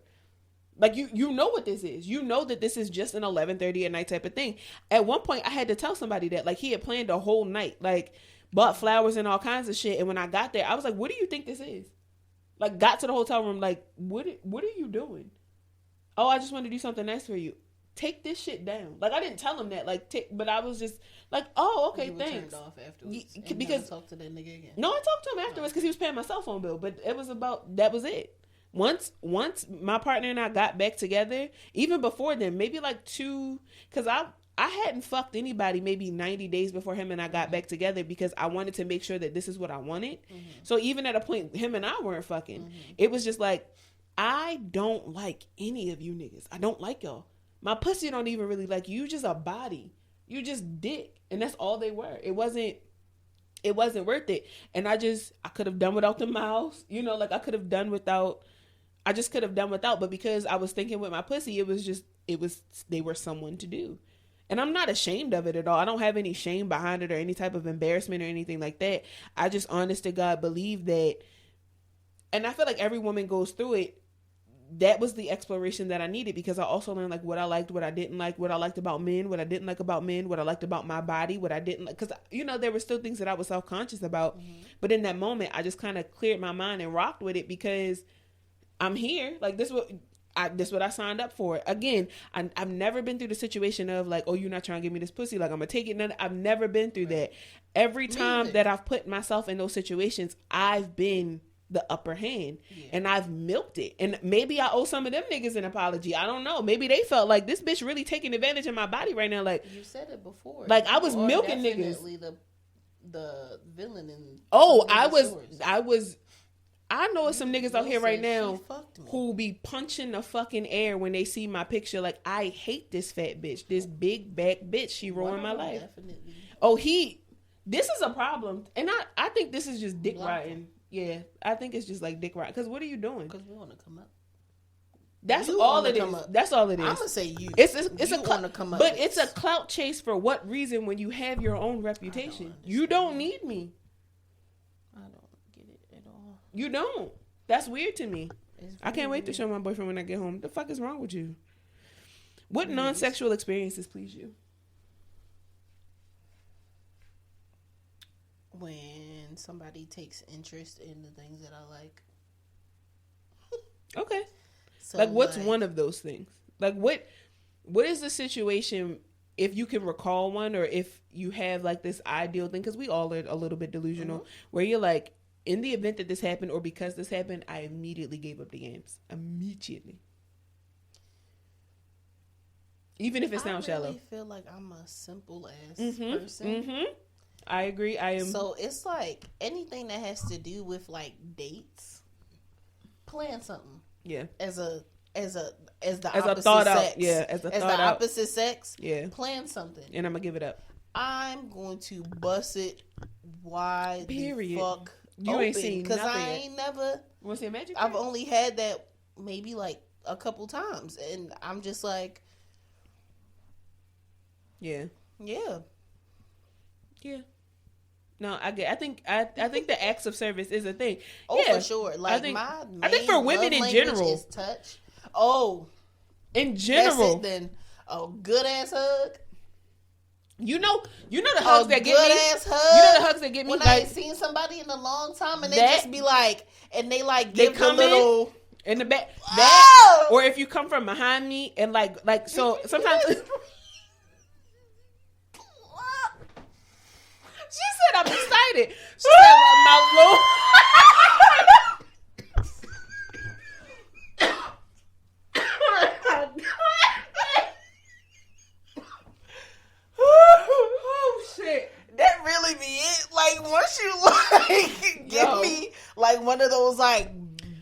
Like, you know what this is. You know that this is just an 11:30 at night type of thing. At one point, I had to tell somebody that. Like, he had planned a whole night. Like, bought flowers and all kinds of shit. And when I got there, I was like, what do you think this is? Like, got to the hotel room, like, what are you doing? Oh, I just want to do something nice for you. Take this shit down. Like, I didn't tell him that. Like, but I was just like, oh, okay, thanks. Turned off afterwards. Because talk to that nigga again. No, I talked to him afterwards because he was paying my cell phone bill. But it was that was it. Once my partner and I got back together, even before then, maybe like because I hadn't fucked anybody maybe 90 days before him and I got back together because I wanted to make sure that this is what I wanted. Mm-hmm. So even at a point, him and I weren't fucking. Mm-hmm. It was just like, I don't like any of you niggas. I don't like y'all. My pussy don't even really like you. You just a body. You just dick. And that's all they were. It wasn't worth it. And I could have done without the mouths. You know, like I could have done without. But because I was thinking with my pussy, they were someone to do. And I'm not ashamed of it at all. I don't have any shame behind it or any type of embarrassment or anything like that. I just honest to God believe that. And I feel like every woman goes through it. That was the exploration that I needed because I also learned like what I liked, what I didn't like, what I liked about men, what I didn't like about men, what I liked about my body, what I didn't like. Because, you know, there were still things that I was self-conscious about. Mm-hmm. But in that moment, I just kind of cleared my mind and rocked with it because I'm here. Like, this is what I signed up for. Again, I've never been through the situation of like, oh, you're not trying to give me this pussy. Like, I'm going to take it. I've never been through that. Every time that I've put myself in those situations, I've been the upper hand and I've milked it. And maybe I owe some of them niggas an apology. I don't know. Maybe they felt like this bitch really taking advantage of my body right now. Like, you said it before. Like, I was milking niggas. The villain in I know some niggas out here right now who be punching the fucking air when they see my picture. Like, I hate this fat bitch, this big back bitch. She ruined my life. Definitely. Oh, this is a problem. And I think this is just dick riding. Yeah, I think it's just like dick riding. Because what are you doing? Because we want to come up. That's all it is. That's all it is. I'm gonna say you. It's a clout, come up, but it's a clout chase for what reason? When you have your own reputation, you don't need me. I don't get it at all. You don't. That's weird to me. I can't wait to show my boyfriend when I get home. The fuck is wrong with you? What non-sexual experiences please you? When somebody takes interest in the things that I like. Okay. So like, what's one of those things? Like, what is the situation, if you can recall one, or if you have like this ideal thing, because we all are a little bit delusional, mm-hmm. where you're like, in the event that this happened or because this happened, I immediately gave up the games. Immediately. Even if it sounds shallow. I really feel like I'm a simple ass person. Mm-hmm. I agree. I am. So it's like anything that has to do with like dates, plan something. Yeah. As the opposite sex. Yeah. Plan something. And I'm gonna give it up. I'm going to bust it wide the fuck you open, ain't seen because I ain't never. Want to see a magic? I've only had that maybe like a couple times, and I'm just like, yeah. No, I think the acts of service is a thing. Oh, yeah, for sure. Like, I think for women in general, is touch. Oh, in general, that's it then. A good ass hug. You know the hugs that get me. Ass hug. You know the hugs that get me. When I ain't seen somebody in a long time, and they just be like, and they like give the little. In the back. That, or if you come from behind me and like so sometimes. She said, I'm excited. She said, my Lord. Oh, shit. That really be it. Like, once you, like, give me, like, one of those, like,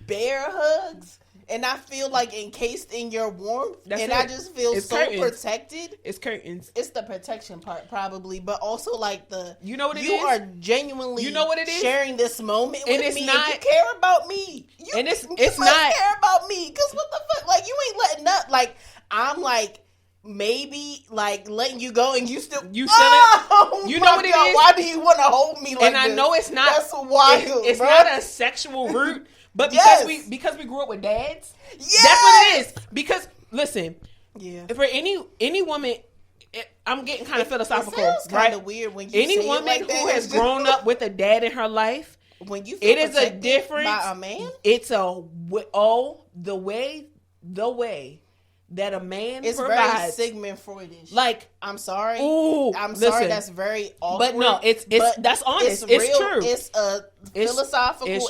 bear hugs, and I feel, like, encased in your warmth, I just feel it's so curtains. Protected. It's curtains. It's the protection part, probably, but also, like, the... You know what it is? You are genuinely what it is? Sharing this moment with it's me, not, and you care about me. You it's not... care about me, because what the fuck? Like, you ain't letting up. Like, I'm, like... Maybe like letting you go and you still you know what it is. Why do you want to hold me like and I this? know it's not that's wild. It's bro. not a sexual root, but because we grew up with dads, yes! That's what it is. Because listen, for any woman, I'm getting kind of philosophical. It kind of weird when you any say woman it like who has grown up with a dad in her life, when you feel it is a difference by a man. It's the way that a man it's provides. Very Sigmund Freudish. Like, I'm sorry. Ooh, sorry. That's very awkward. But no, that's honest. It's true. It's a philosophical and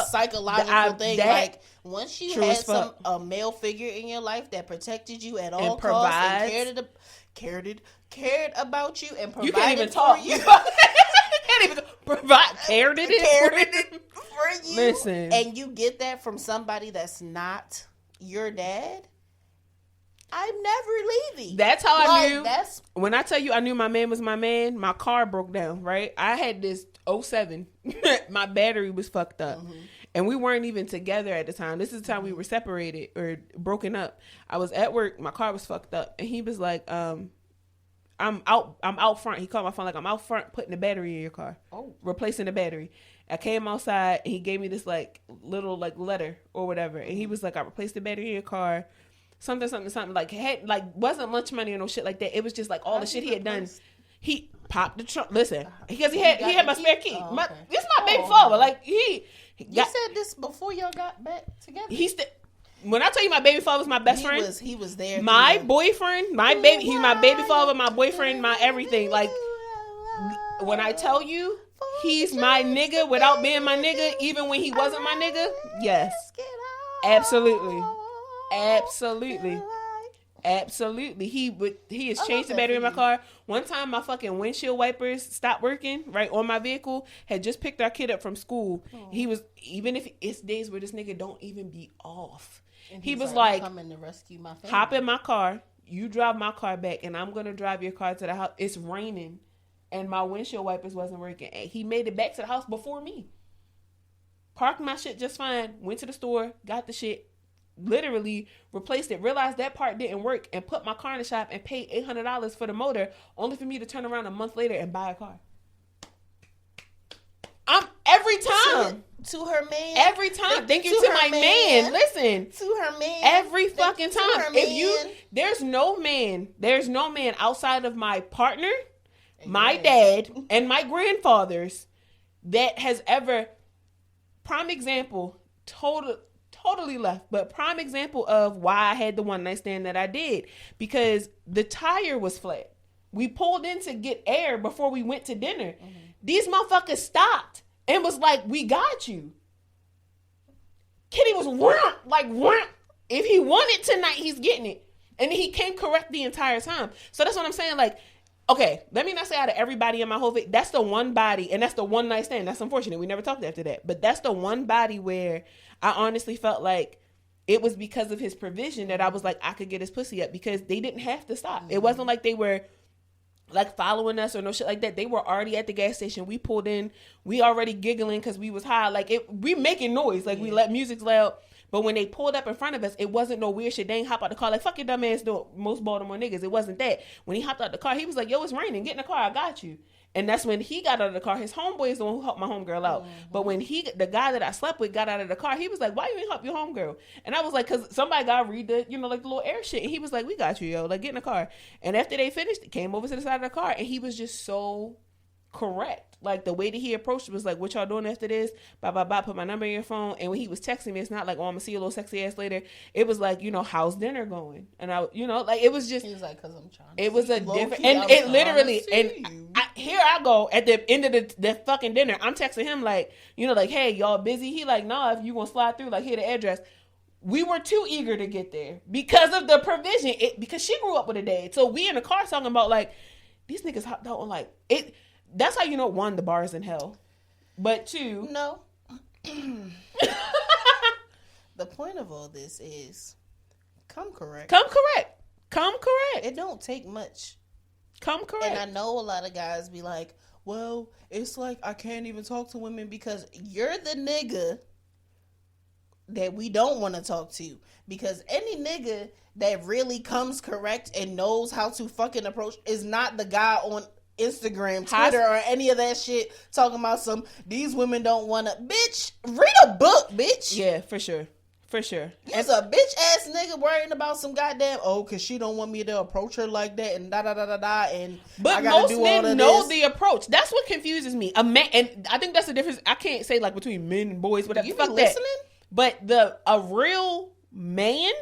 psychological thing. Like, once you had a male figure in your life that protected you at all costs and cared about you and provided you can't even talk. You can't even cared it for you. Listen, and you get that from somebody that's not your dad. I'm never leaving. That's how I knew. When I tell you I knew my man was my man, my car broke down, right? I had this 07. My battery was fucked up. Mm-hmm. And we weren't even together at the time. This is the time we were separated or broken up. I was at work. My car was fucked up. And he was like, I'm out front. He called my phone like, I'm out front putting the battery in your car. Oh. Replacing the battery. I came outside and he gave me this like little like letter or whatever. And he was like, I replaced the battery in your car. Something, like had like wasn't much money or no shit like that. It was just like all the shit he had done. He popped the trunk. Listen, because he had my spare key. Oh, okay. This my baby father. Like you said this before y'all got back together. When I tell you my baby father was my best friend, he was there. My boyfriend, my baby, he's my baby father, my boyfriend, my everything. Like when I tell you, he's my nigga without being my nigga, even when he wasn't my nigga. Yes, absolutely. He has changed the battery in my car. One time my fucking windshield wipers stopped working right on my vehicle. Had just picked our kid up from school. He was, even if it's days where this nigga don't even be off, he was like coming to rescue my family. Hop in my car, you drive my car back, and I'm gonna drive your car to the house. It's raining and my windshield wipers wasn't working, and he made it back to the house before me. Parked my shit just fine, went to the store, got the shit, literally replaced it, realized that part didn't work, and put my car in the shop and paid $800 for the motor, only for me to turn around a month later and buy a car. Every time to her man. Every time. Thank you to my man. Listen. To her man. Every fucking time. There's no man outside of my partner, my dad, and my grandfathers that has ever, prime example, totally left, but prime example of why I had the one night stand that I did, because the tire was flat. We pulled in to get air before we went to dinner. Mm-hmm. These motherfuckers stopped and was like, we got you. Kitty was like, if he wanted tonight, he's getting it. And he came correct the entire time. So that's what I'm saying. Like, okay, let me not say out of everybody in my whole face, that's the one body, and that's the one night stand. That's unfortunate. We never talked after that. But that's the one body where I honestly felt like it was because of his provision that I was like, I could get his pussy up, because they didn't have to stop. Mm-hmm. It wasn't like they were like following us or no shit like that. They were already at the gas station. We pulled in. We already giggling because we was high. Like, we making noise. Like, we let music's loud. But when they pulled up in front of us, it wasn't no weird shit. They ain't hop out the car like, fuck your dumb ass, do most Baltimore niggas. It wasn't that. When he hopped out the car, he was like, yo, it's raining. Get in the car. I got you. And that's when he got out of the car. His homeboy is the one who helped my homegirl out. Mm-hmm. But when the guy that I slept with got out of the car, he was like, why you ain't help your homegirl? And I was like, because somebody got to read the, like the little air shit. And he was like, we got you, yo. Like, get in the car. And after they finished, they came over to the side of the car. And he was just so correct. Like, the way that he approached it was like, what y'all doing after this? Blah, blah, blah. Put my number in your phone. And when he was texting me, it's not like, oh, I'm going to see your little sexy ass later. It was like, you know, how's dinner going? And I, you know, like, it was just. He was like, because I'm trying to. It was a different. And it literally. And here I go at the end of the fucking dinner. I'm texting him like, you know, like, hey, y'all busy? He like, nah, if you going to slide through, like, here the address. We were too eager to get there because of the provision. Because she grew up with a dad. So we in the car talking about, like, these niggas hopped out on, like, it. That's how you know, one, the bar is in hell. But two... No. The point of all this is, come correct. Come correct. Come correct. It don't take much. Come correct. And I know a lot of guys be like, well, it's like I can't even talk to women because you're the nigga that we don't want to talk to. Because any nigga that really comes correct and knows how to fucking approach is not the guy on Instagram, Twitter, or any of that shit talking about these women don't want to. Bitch, read a book, bitch. Yeah, for sure. For sure. It's a bitch ass nigga worrying about some goddamn, cause she don't want me to approach her like that and da da da da da. And but I gotta most men know the approach. That's what confuses me. A man, and I think that's the difference. I can't say like between men and boys, whatever. You be listening? But a real man,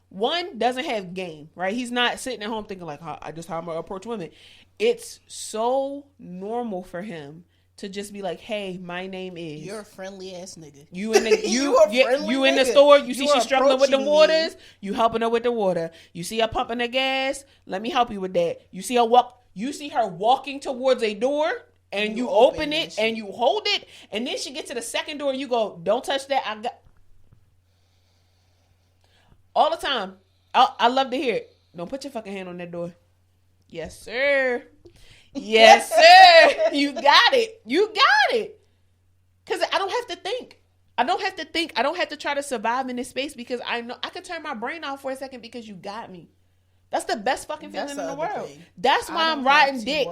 one, doesn't have game, right? He's not sitting at home thinking like, how I'm gonna approach women. It's so normal for him to just be like, hey, my name is. You're a friendly ass nigga. You in the you in the store. You see she's struggling with the waters. You helping her with the water. You see her pumping the gas. Let me help you with that. You see her walking towards a door. And you open it and you hold it. And then she gets to the second door and you go, don't touch that. All the time. I love to hear it. Don't put your fucking hand on that door. Yes, sir. Yes, sir. You got it. You got it. Because I don't have to think. I don't have to try to survive in this space because I know I can turn my brain off for a second because you got me. That's the best fucking feeling in the world. Thing. That's why I'm riding dick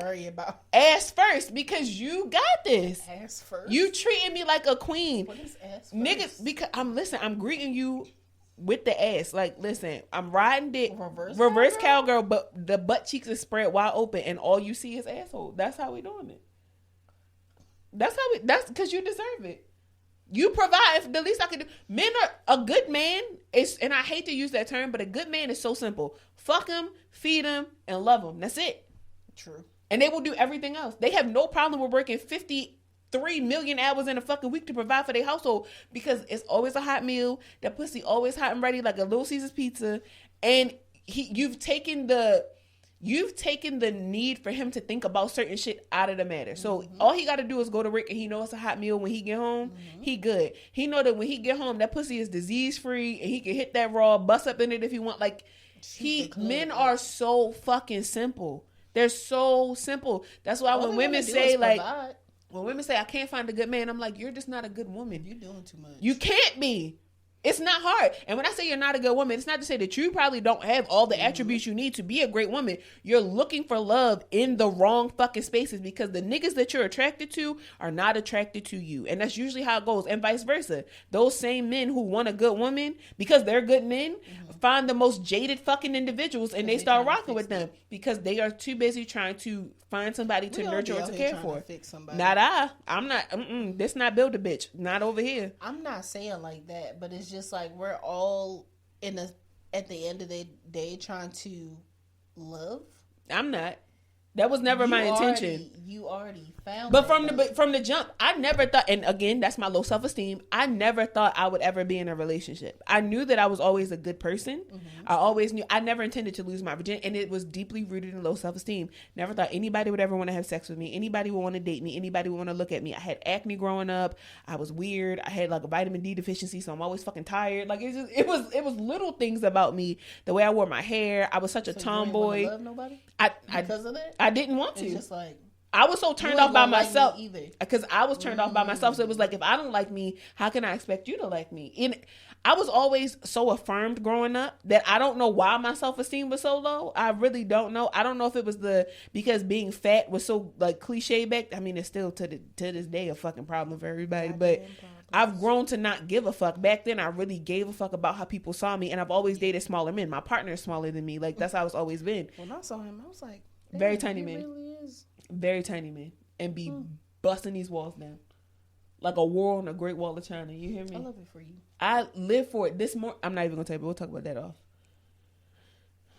ass first because you got this. Ass first? You treating me like a queen. What is ass first? Niggas, because I'm greeting you with the ass. Like, listen, I'm riding dick. Reverse cowgirl, but the butt cheeks is spread wide open and all you see is asshole. That's how we doing it. That's because you deserve it. You provide. The least I can do. Men are a good man is, and I hate to use that term, but a good man is so simple. Fuck him, feed him, and love him. That's it. True. And they will do everything else. They have no problem with working 53 million hours in a fucking week to provide for their household because it's always a hot meal. That pussy always hot and ready like a Little Caesars pizza. And you've taken the need for him to think about certain shit out of the matter. So all he got to do is go to work and he knows it's a hot meal when he get home. He good. He know that when he get home, that pussy is disease free and he can hit that raw, bust up in it if he want. Like men are so fucking simple. They're so simple. That's why when women say like, when women say I can't find a good man, I'm like, you're just not a good woman. You're doing too much. You can't be. It's not hard. And when I say you're not a good woman, it's not to say that you probably don't have all the attributes you need to be a great woman. You're looking for love in the wrong fucking spaces because the niggas that you're attracted to are not attracted to you. And that's usually how it goes. And vice versa. Those same men who want a good woman, because they're good men, find the most jaded fucking individuals and they start rocking with them because they are too busy trying to find somebody to nurture or to care for. Not I'm not. This not build a bitch. Not over here. I'm not saying like that, but it's just like we're all at the end of the day trying to love. I'm not. That was never my intention. You already found. But from the jump, I never thought. And again, that's my low self-esteem. I never thought I would ever be in a relationship. I knew that I was always a good person. I always knew. I never intended to lose my virginity, and it was deeply rooted in low self-esteem. Never thought anybody would ever want to have sex with me. Anybody would want to date me. Anybody would want to look at me. I had acne growing up. I was weird. I had like a vitamin D deficiency, so I'm always fucking tired. Like it was little things about me. The way I wore my hair. I was such a tomboy. You didn't want to love nobody because of that. I didn't want to. It's just like I was so turned off by myself because I was turned off by myself. So it was like, if I don't like me, how can I expect you to like me? And I was always so affirmed growing up that I don't know why my self-esteem was so low. I really don't know. I don't know if it was because being fat was so like cliche back. I mean, it's still to this day a fucking problem for everybody, but I've grown to not give a fuck. Back then, I really gave a fuck about how people saw me, and I've always dated smaller men. My partner is smaller than me. Like that's how it's always been. When I saw him, I was like, very tiny man. Really is very tiny men and be busting these walls down like a war on the Great Wall of China. You hear me? I love it for you. I live for it. I'm not even gonna tell you, but we'll talk about that off.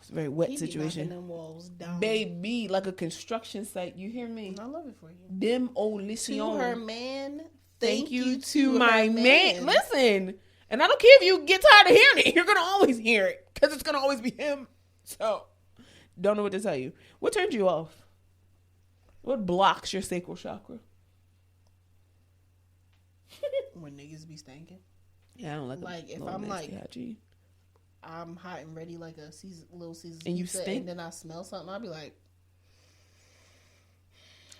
It's a very wet situation. Them walls down. Baby, like a construction site. You hear me? I love it for you. Demolition. To her man. Thank you to my man. Listen, and I don't care if you get tired of hearing it. You're gonna always hear it because it's gonna always be him. So, don't know what to tell you. What turns you off? What blocks your sacral chakra? When niggas be stinking. Yeah, I don't like if I'm like hygiene. I'm hot and ready like a little Caesar and you stink, and then I smell something, I'll be like,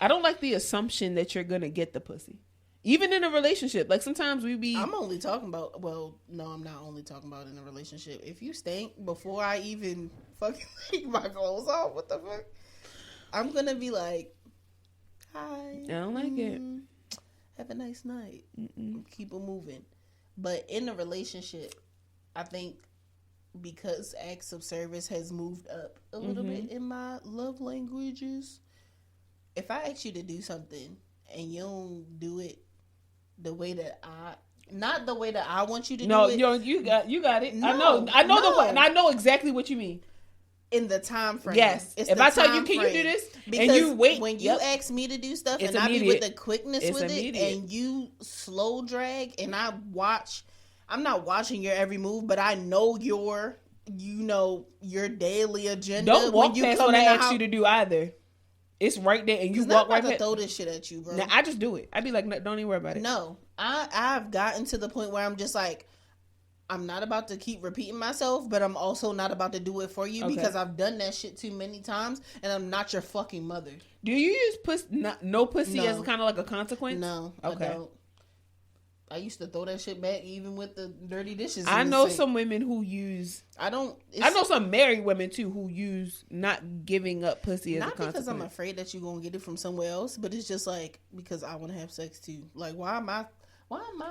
I don't like the assumption that you're gonna get the pussy, even in a relationship. Like sometimes I'm only talking about. Well, no, I'm not only talking about in a relationship. If you stink before I even fucking take my clothes off, what the fuck? I'm gonna be like, hi. I don't like it. Have a nice night. Keep it moving. But in a relationship, I think because acts of service has moved up a little bit in my love languages, if I ask you to do something and you don't do it the way that not the way that I want you to do it. No, you got it. I know the way, and I know exactly what you mean. In the time frame. Yes. If I tell you, can you do this? Because and you wait. When you ask me to do stuff and I be with the quickness with it and you slow drag and I'm not watching your every move, but I know your daily agenda. Don't walk past what I ask you to do either. It's right there and you walk right past. Throw this shit at you, bro. Now, I just do it. I be like, no, don't even worry about it. No. I've gotten to the point where I'm just like, I'm not about to keep repeating myself, but I'm also not about to do it for you because I've done that shit too many times, and I'm not your fucking mother. Do you use no pussy as kind of like a consequence? No, okay. I don't. I used to throw that shit back even with the dirty dishes. I know some women who use. I know some married women too who use not giving up pussy as a consequence. Not because I'm afraid that you're gonna get it from somewhere else, but it's just like because I want to have sex too. Like why am I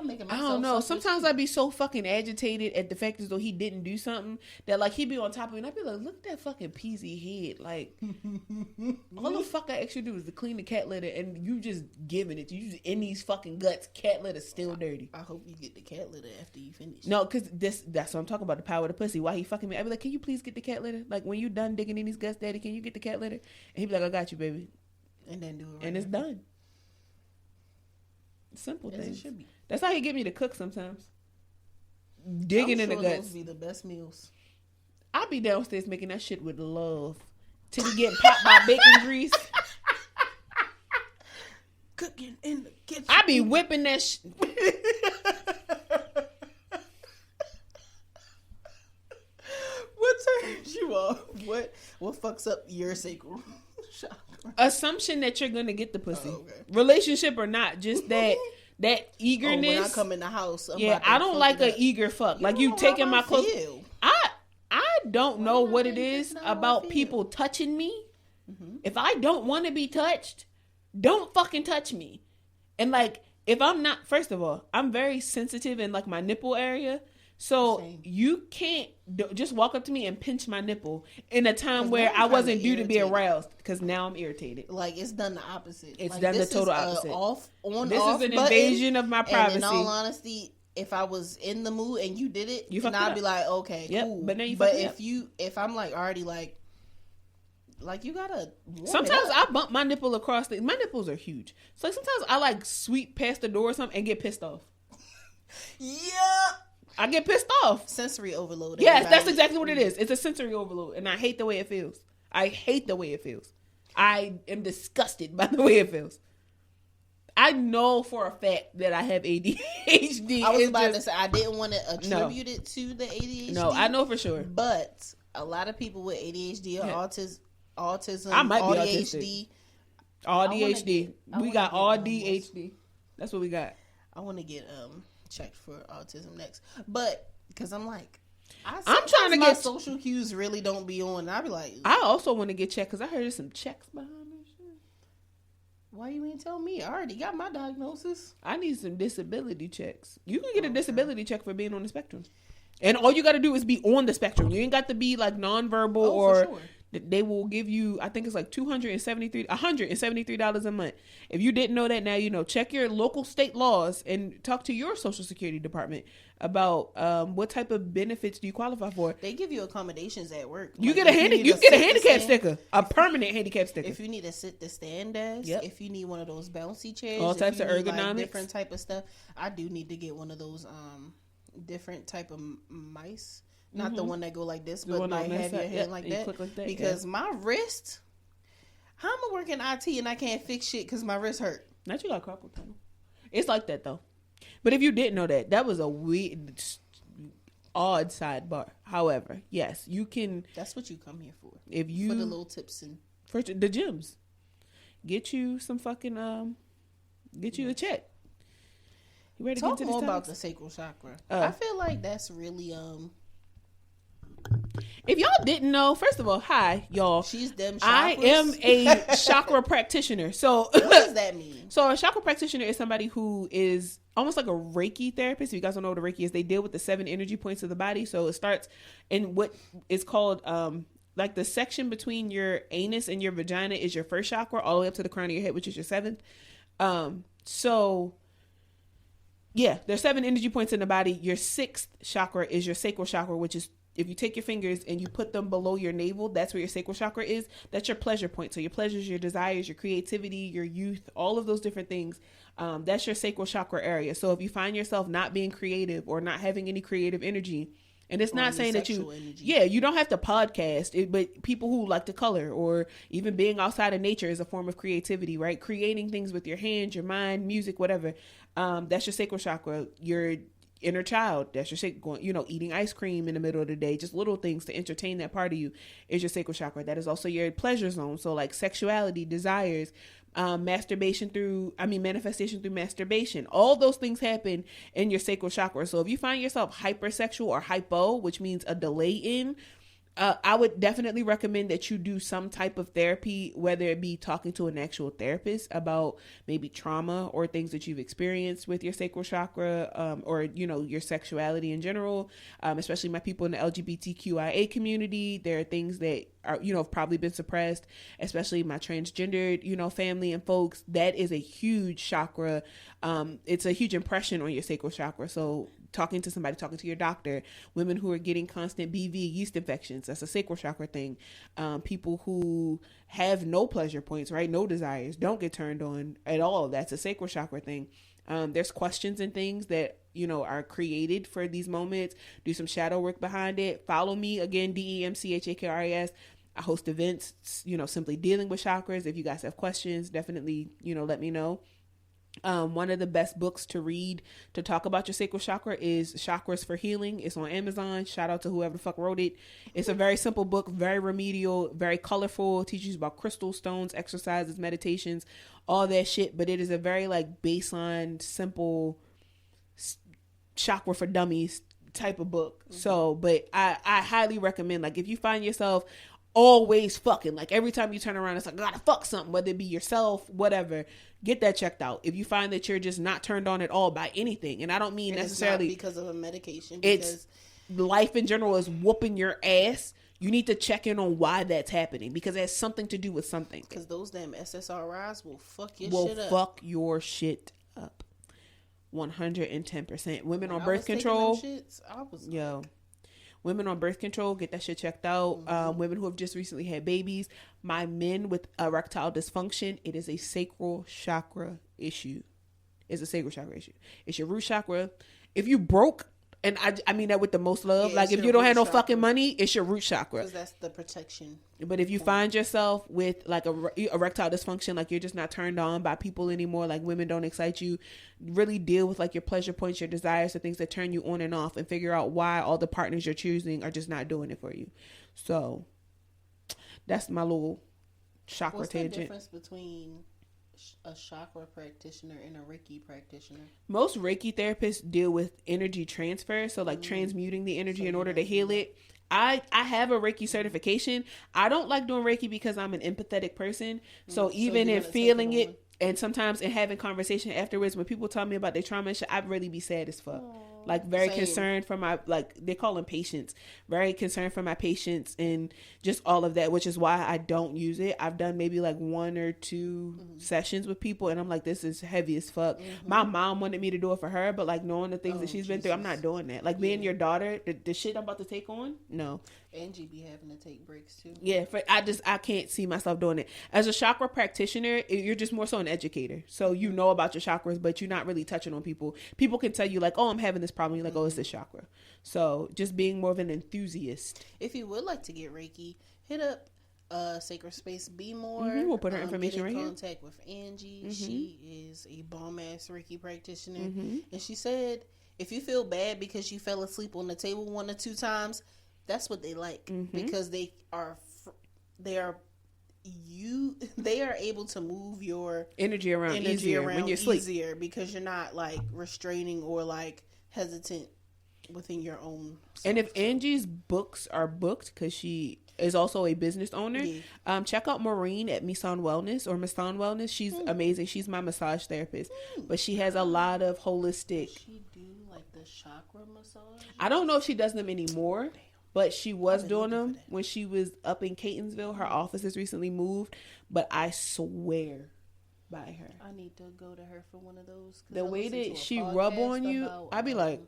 making myself? I don't know. Sometimes I'd be so fucking agitated at the fact as though he didn't do something that like he'd be on top of me and I'd be like, look at that fucking peasy head. Like all the fuck I actually do is to clean the cat litter and you just giving it to you just in these fucking guts. Cat litter still dirty. I hope you get the cat litter after you finish. No, because that's what I'm talking about, the power of the pussy. Why he fucking me? I'd be like, can you please get the cat litter? Like when you done digging in these guts, daddy, can you get the cat litter? And he'd be like, I got you, baby. And then do it right and it's done. Simple as things. It should be. That's how you get me to cook sometimes. Digging in the guts. Those be the best meals. I be downstairs making that shit with love. Till he getting popped by bacon grease. Cooking in the kitchen. I be whipping that shit. What turns you off? What fucks up your sacral chakra? Assumption that you're gonna get the pussy. Oh, okay. Relationship or not, just that eagerness. When I come in the house, I don't like an eager fuck. Like you taking my clothes. I don't know what it is about people touching me. Mm-hmm. If I don't want to be touched, don't fucking touch me. And like if I'm not, first of all, I'm very sensitive in like my nipple area. So you can't just walk up to me and pinch my nipple in a time where I wasn't due to be aroused because now I'm irritated. Like it's done the opposite. It's like, done the total opposite. This is an invasion of my privacy. And in all honesty, if I was in the mood and you did it, then I'd be like, okay, cool. But then if I'm like already like you gotta. Sometimes I bump my nipple across my nipples are huge, so sometimes I like sweep past the door or something and get pissed off. Yeah. I get pissed off. Sensory overload. Yes, that's exactly what it is. It's a sensory overload, and I hate the way it feels. I am disgusted by the way it feels. I know for a fact that I have ADHD. I was about to say I didn't want to attribute it to the ADHD. No, I know for sure. But a lot of people with ADHD or autism. I might be autistic. ADHD. We got all DHD. That's what we got. I want to get checked for autism next, but because I'm like, I'm trying to get social cues really don't be on. I'll be like, I also want to get checked because I heard there's some checks behind this shit. Why you ain't tell me? I already got my diagnosis. I need some disability checks. You can get a disability check for being on the spectrum, and all you got to do is be on the spectrum. You ain't got to be like nonverbal or. Sure. They will give you, I think it's like $173 a month. If you didn't know that, now you know. Check your local state laws and talk to your Social Security department about what type of benefits do you qualify for. They give you accommodations at work. You get a handicap sticker, a permanent handicap sticker. If you need a sit to stand desk, if you need one of those bouncy chairs, all types of ergonomics, like different type of stuff. I do need to get one of those different type of mice. Not the one that go like this, but like have your hand like that. Because my wrist, how am I working IT and I can't fix shit because my wrist hurt? Not you got carpal tunnel. It's like that though. But if you didn't know that, that was a weird, odd sidebar. However, yes, you can. That's what you come here for. If you for the little tips and for the gyms, get you some fucking get you a check. You ready to talk more about the sacral chakra? I feel like that's really If y'all didn't know, first of all, hi y'all. She's them chakras. I am a chakra practitioner. So what does that mean? So a chakra practitioner is somebody who is almost like a Reiki therapist. If you guys don't know what a Reiki is, they deal with the 7 energy points of the body. So it starts in what is called like the section between your anus and your vagina is your first chakra, all the way up to the crown of your head, which is your 7th. So yeah, there's 7 energy points in the body. Your 6th chakra is your sacral chakra, which is, if you take your fingers and you put them below your navel, that's where your sacral chakra is. That's your pleasure point. So your pleasures, your desires, your creativity, your youth, all of those different things. That's your sacral chakra area. So if you find yourself not being creative or not having any creative energy, and it's not saying that you, you don't have to podcast, but people who like to color or even being outside of nature is a form of creativity, right? Creating things with your hands, your mind, music, whatever. That's your sacral chakra. Your inner child, that's your sacral, eating ice cream in the middle of the day, just little things to entertain that part of you is your sacral chakra. That is also your pleasure zone. So like sexuality, desires, manifestation through masturbation, all those things happen in your sacral chakra. So if you find yourself hypersexual or hypo, which means a delay in, I would definitely recommend that you do some type of therapy, whether it be talking to an actual therapist about maybe trauma or things that you've experienced with your sacral chakra, or, your sexuality in general, especially my people in the LGBTQIA community. There are things that are, have probably been suppressed, especially my transgendered, family and folks. That is a huge chakra. It's a huge impression on your sacral chakra. So talking to your doctor, women who are getting constant BV yeast infections, that's a sacral chakra thing. People who have no pleasure points, right? No desires, don't get turned on at all. That's a sacral chakra thing. There's questions and things that, are created for these moments. Do some shadow work behind it. Follow me again, DEMCHAKRIS. I host events, simply dealing with chakras. If you guys have questions, definitely, let me know. One of the best books to read to talk about your sacral chakra is Chakras for Healing. It's on Amazon. Shout out to whoever the fuck wrote it. It's a very simple book, very remedial, very colorful. Teaches you about crystal stones, exercises, meditations, all that shit. But it is a very like baseline, simple chakra for dummies type of book. Mm-hmm. So, but I highly recommend, like, if you find yourself always fucking, like every time you turn around it's like I gotta fuck something, whether it be yourself, whatever, get that checked out. If you find that you're just not turned on at all by anything, and I don't mean necessarily because of a medication, because life in general is whooping your ass, you need to check in on why that's happening, because it has something to do with something. Because those damn SSRIs will fuck your shit up. 110%. Women on birth control, women on birth control, get that shit checked out. Mm-hmm. Women who have just recently had babies. My men with erectile dysfunction, it is a sacral chakra issue. It's a sacral chakra issue. It's your root chakra. If you broke, and I mean that with the most love, like if you don't have no fucking money, it's your root chakra. Because that's the protection. But if you find yourself with like a erectile dysfunction, like you're just not turned on by people anymore, like women don't excite you, really deal with like your pleasure points, your desires, the things that turn you on and off, and figure out why all the partners you're choosing are just not doing it for you. So that's my little chakra tangent. What's the difference between a chakra practitioner and a Reiki practitioner? Most Reiki therapists deal with energy transfer, so like transmuting the energy in order to heal it. I have a Reiki certification. I don't like doing Reiki because I'm an empathetic person. So even in feeling it, and sometimes in having conversation afterwards, when people tell me about their trauma and shit, I'd really be sad as fuck. Like very concerned for my, like they call them patients, very concerned for my patients and just all of that, which is why I don't use it. I've done maybe like 1 or 2 sessions with people and I'm like, this is heavy as fuck. My mom wanted me to do it for her, but like knowing the things that she's been through, I'm not doing that. Like being your daughter, the shit I'm about to take on, no. Angie be having to take breaks too. Yeah, I can't see myself doing it. As a chakra practitioner, you're just more so an educator. So you know about your chakras, but you're not really touching on people. People can tell you like, oh, I'm having this problem. You're like, oh, it's this chakra. So just being more of an enthusiast. If you would like to get Reiki, hit up Sacred Space Be More. We'll put her information right here. Get in contact with Angie. She is a bomb ass Reiki practitioner, and she said if you feel bad because you fell asleep on the table 1 or 2 times, that's what they like because they are able to move your energy around easier when you're asleep. Easier because you're not like restraining or like hesitant within your own self. And if Angie's books are booked because she is also a business owner, check out Maureen at Misan Wellness or Misan Wellness. She's amazing. She's my massage therapist, but she has a lot of holistic. Does she do like the chakra massage? I don't know if she does them anymore. But she was doing them when she was up in Catonsville. Her office has recently moved. But I swear by her. I need to go to her for one of those. The way that she rub on you, I'd be like...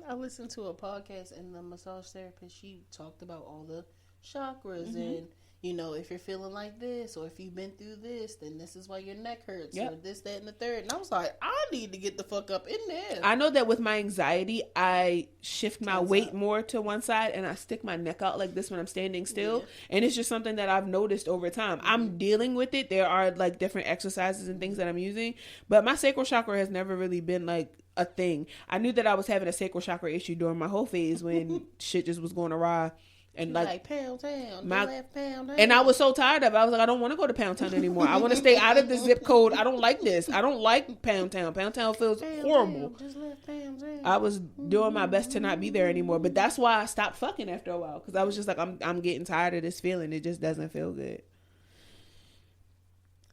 I listened to a podcast and the massage therapist, she talked about all the chakras and, you know, if you're feeling like this or if you've been through this, then this is why your neck hurts or this, that, and the third. And I was like, I need to get the fuck up in there. I know that with my anxiety, I shift my weight more to one side and I stick my neck out like this when I'm standing still. Yeah. And it's just something that I've noticed over time. I'm dealing with it. There are like different exercises and things that I'm using, but my sacral chakra has never really been like a thing. I knew that I was having a sacral chakra issue during my whole phase when shit just was going awry. And like Pound Town, Pound Town. And I was so tired of it. I was like, I don't want to go to Pound Town anymore. I want to stay out of the zip code. I don't like this. I don't like Pound Town. Pound Town feels horrible. Just left Pound Town. I was doing my best to not be there anymore, but that's why I stopped fucking after a while because I was just like, I'm getting tired of this feeling. It just doesn't feel good.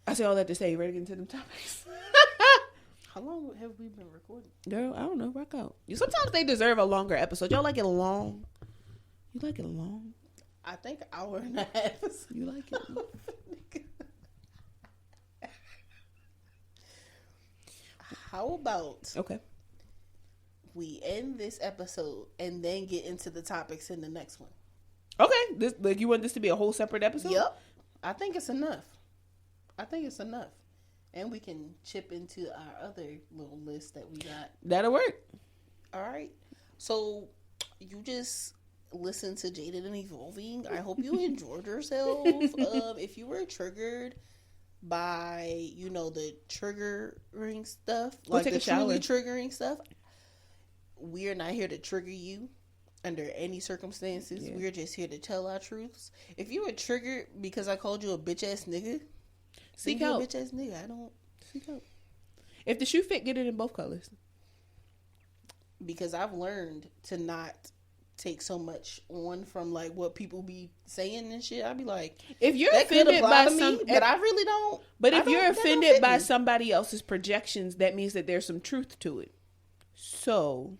I say all that to say, you ready to get into them topics? How long have we been recording? Girl, I don't know. Rock out. Sometimes they deserve a longer episode. Y'all like it long? You like it long? I think an hour and a half. You like it? How about we end this episode and then get into the topics in the next one? Okay. Like you want this to be a whole separate episode? Yep. I think it's enough. And we can chip into our other little list that we got. That'll work. All right. So you just listen to Jaded and Evolving. I hope you enjoyed yourself. If you were triggered by, you know, the triggering stuff, like the truly triggering stuff, we are not here to trigger you under any circumstances. Yeah. We're just here to tell our truths. If you were triggered because I called you a bitch ass nigga, seek help. Bitch ass nigga, I don't seek help. If the shoe fit, get it in both colors. Because I've learned to not take so much on from like what people be saying and shit. I'd be like, if you're offended by some, but I really don't. But if you're offended by somebody else's projections, that means that there's some truth to it. So,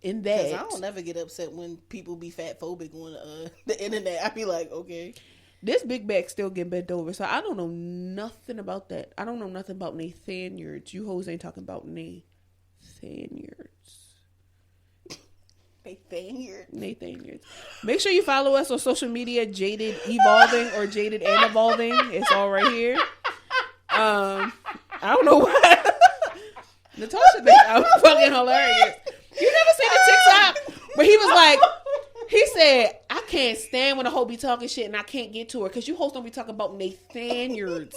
in that, because I don't ever get upset when people be fat phobic on the internet. I'd be like, okay. This big bag still get bent over, so I don't know nothing about that. I don't know nothing about Nathaniards. You hoes ain't talking about Nathaniards. Nathaniards. Make sure you follow us on social media, Jaded Evolving or Jaded and Evolving. It's all right here. I don't know why. Natasha thinks I'm fucking hilarious. You never seen the TikTok where he was like, he said, I can't stand when a hoe be talking shit and I can't get to her because you hoes don't be talking about Nathaniards.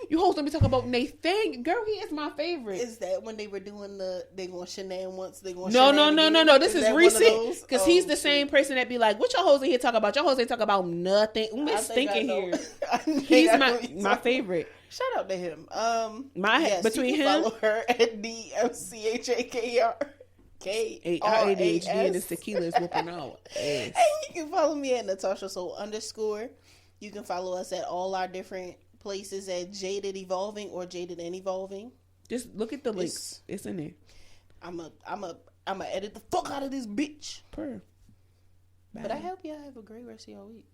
You hoes don't be talking about Nathan. Girl, he is my favorite. Is that when they were doing they going shenan once? They going No. This is recent. Because he's the same person that be like, what y'all hoes in here talking about? Y'all hoes ain't talking about nothing. We're stinking here. He's my favorite. Shout out to him. Between him. Follow her at DMCHAKR. Our ADHD and this tequila is whooping out. And you can follow me at Natasha Soul _. You can follow us at all our different places at Jaded Evolving or Jaded and Evolving. Just look at the links. It's in there. I'm a edit the fuck out of this bitch. Bye. But I hope y'all have a great rest of your week.